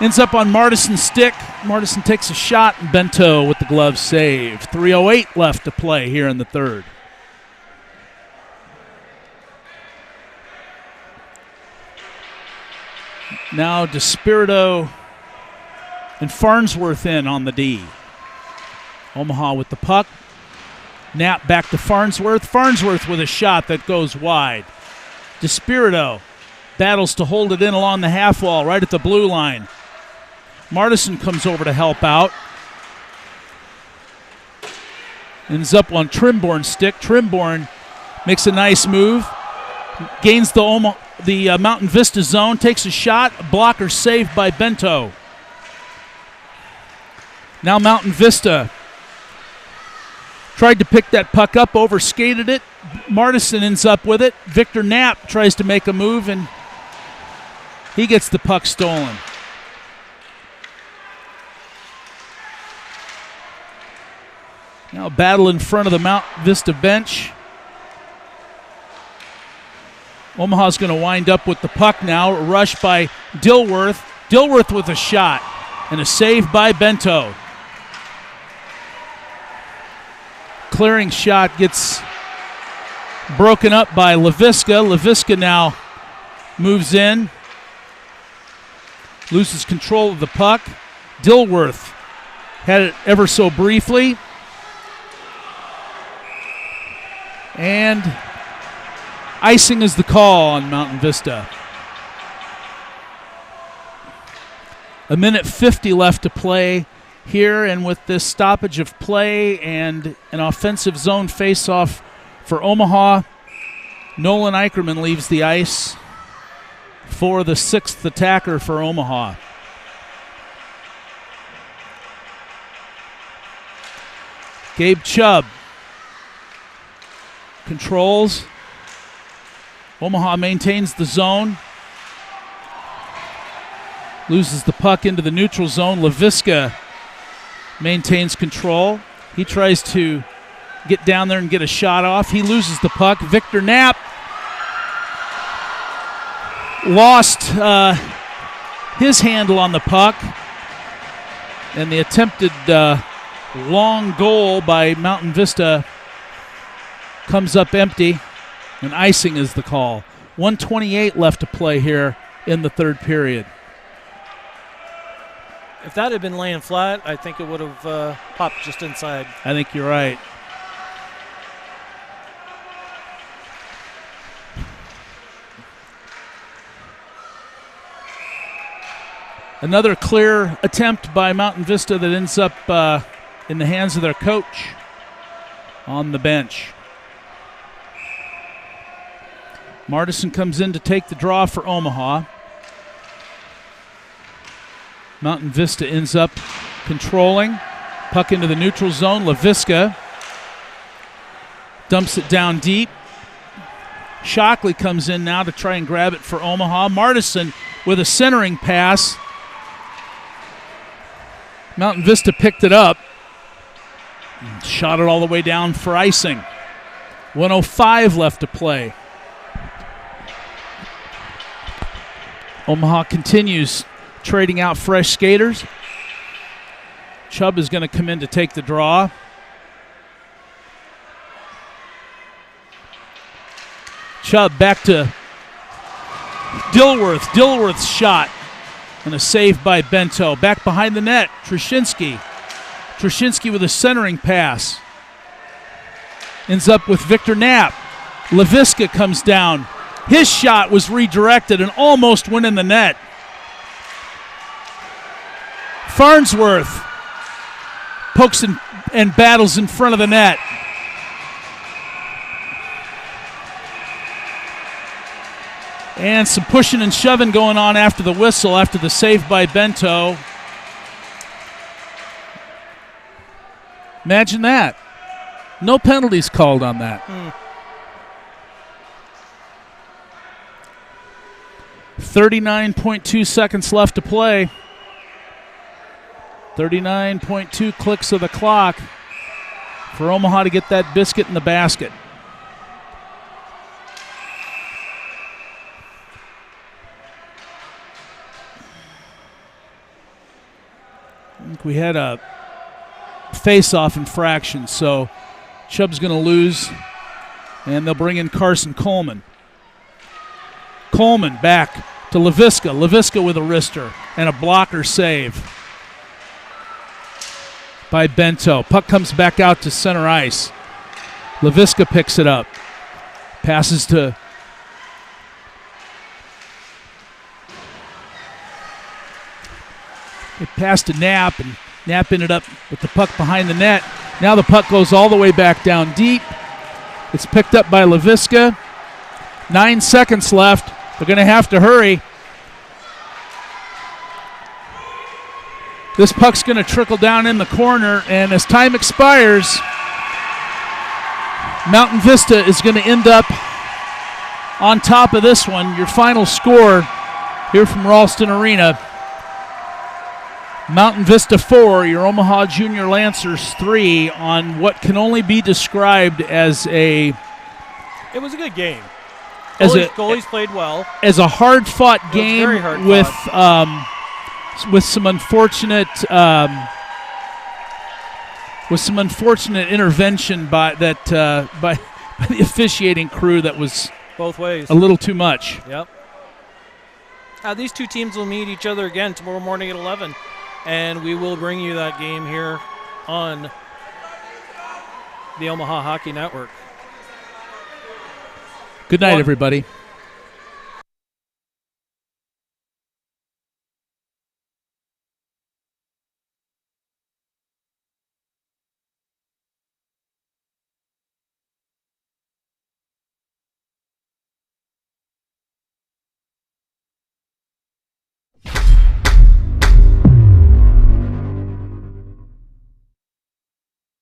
ends up on Martison's stick. Martison takes a shot, and Bento with the glove save. 3:08 left to play here in the third. Now DeSpirito and Farnsworth in on the D. Omaha with the puck. Knapp back to Farnsworth. Farnsworth with a shot that goes wide. DeSpirito battles to hold it in along the half wall right at the blue line. Martison comes over to help out. Ends up on Trimborn's stick. Trimborn makes a nice move. Gains the Mountain Vista zone. Takes a shot. A blocker saved by Bento. Now Mountain Vista tried to pick that puck up, overskated it. Martison ends up with it. Victor Knapp tries to make a move, and he gets the puck stolen. Now a battle in front of the Mount Vista bench. Omaha's going to wind up with the puck now. A rush by Dilworth. Dilworth with a shot and a save by Bento. Clearing shot gets broken up by Leviska. Leviska now moves in. Loses control of the puck. Dilworth had it ever so briefly. And icing is the call on Mountain Vista. 1:50 left to play here, and with this stoppage of play and an offensive zone faceoff for Omaha, Nolan Eicherman leaves the ice for the sixth attacker for Omaha. Gabe Chubb controls. Omaha maintains the zone. Loses the puck into the neutral zone. Leviska maintains control. He tries to get down there and get a shot off. He loses the puck. Victor Knapp lost his handle on the puck. And the attempted long goal by Mountain Vista comes up empty. And icing is the call. 1:28 left to play here in the third period. If that had been laying flat, I think it would have popped just inside. I think you're right. Another clear attempt by Mountain Vista that ends up in the hands of their coach on the bench. Martison comes in to take the draw for Omaha. Mountain Vista ends up controlling. Puck into the neutral zone. Leviska dumps it down deep. Shockley comes in now to try and grab it for Omaha. Martison with a centering pass. Mountain Vista picked it up. Shot it all the way down for icing. 1:05 left to play. Omaha continues trading out fresh skaters. Chubb is going to come in to take the draw. Chubb back to Dilworth. Dilworth's shot And a save by Bento. Back behind the net, Trushinsky. Trushinsky with a centering pass. Ends up with Victor Knapp. Laviska comes down. His shot was redirected and almost went in the net. Farnsworth pokes and battles in front of the net. And some pushing and shoving going on after the whistle, after the save by Bento. Imagine that. No penalties called on that. 39.2 seconds left to play. 39.2 clicks of the clock for Omaha to get that biscuit in the basket. I think we had a face-off infraction, so Chubb's going to lose, and they'll bring in Carson Coleman. Coleman back to Laviska. Laviska with a wrister and a blocker save by Bento. Puck comes back out to center ice. Laviska picks it up. Passes to it passed to Knapp, and Knapp ended up with the puck behind the net. Now the puck goes all the way back down deep. It's picked up by Laviska. 9 seconds left. They're going to have to hurry. This puck's going to trickle down in the corner, and as time expires, Mountain Vista is going to end up on top of this one. Your final score here from Ralston Arena: Mountain Vista 4, your Omaha Junior Lancers 3, on what can only be described as a... It was a good game. Goalies played well. As a hard-fought game with some unfortunate intervention by the officiating crew that was both ways a little too much. Yep. These two teams will meet each other again tomorrow morning at 11, and we will bring you that game here on the Omaha Hockey Network. Good night, everybody.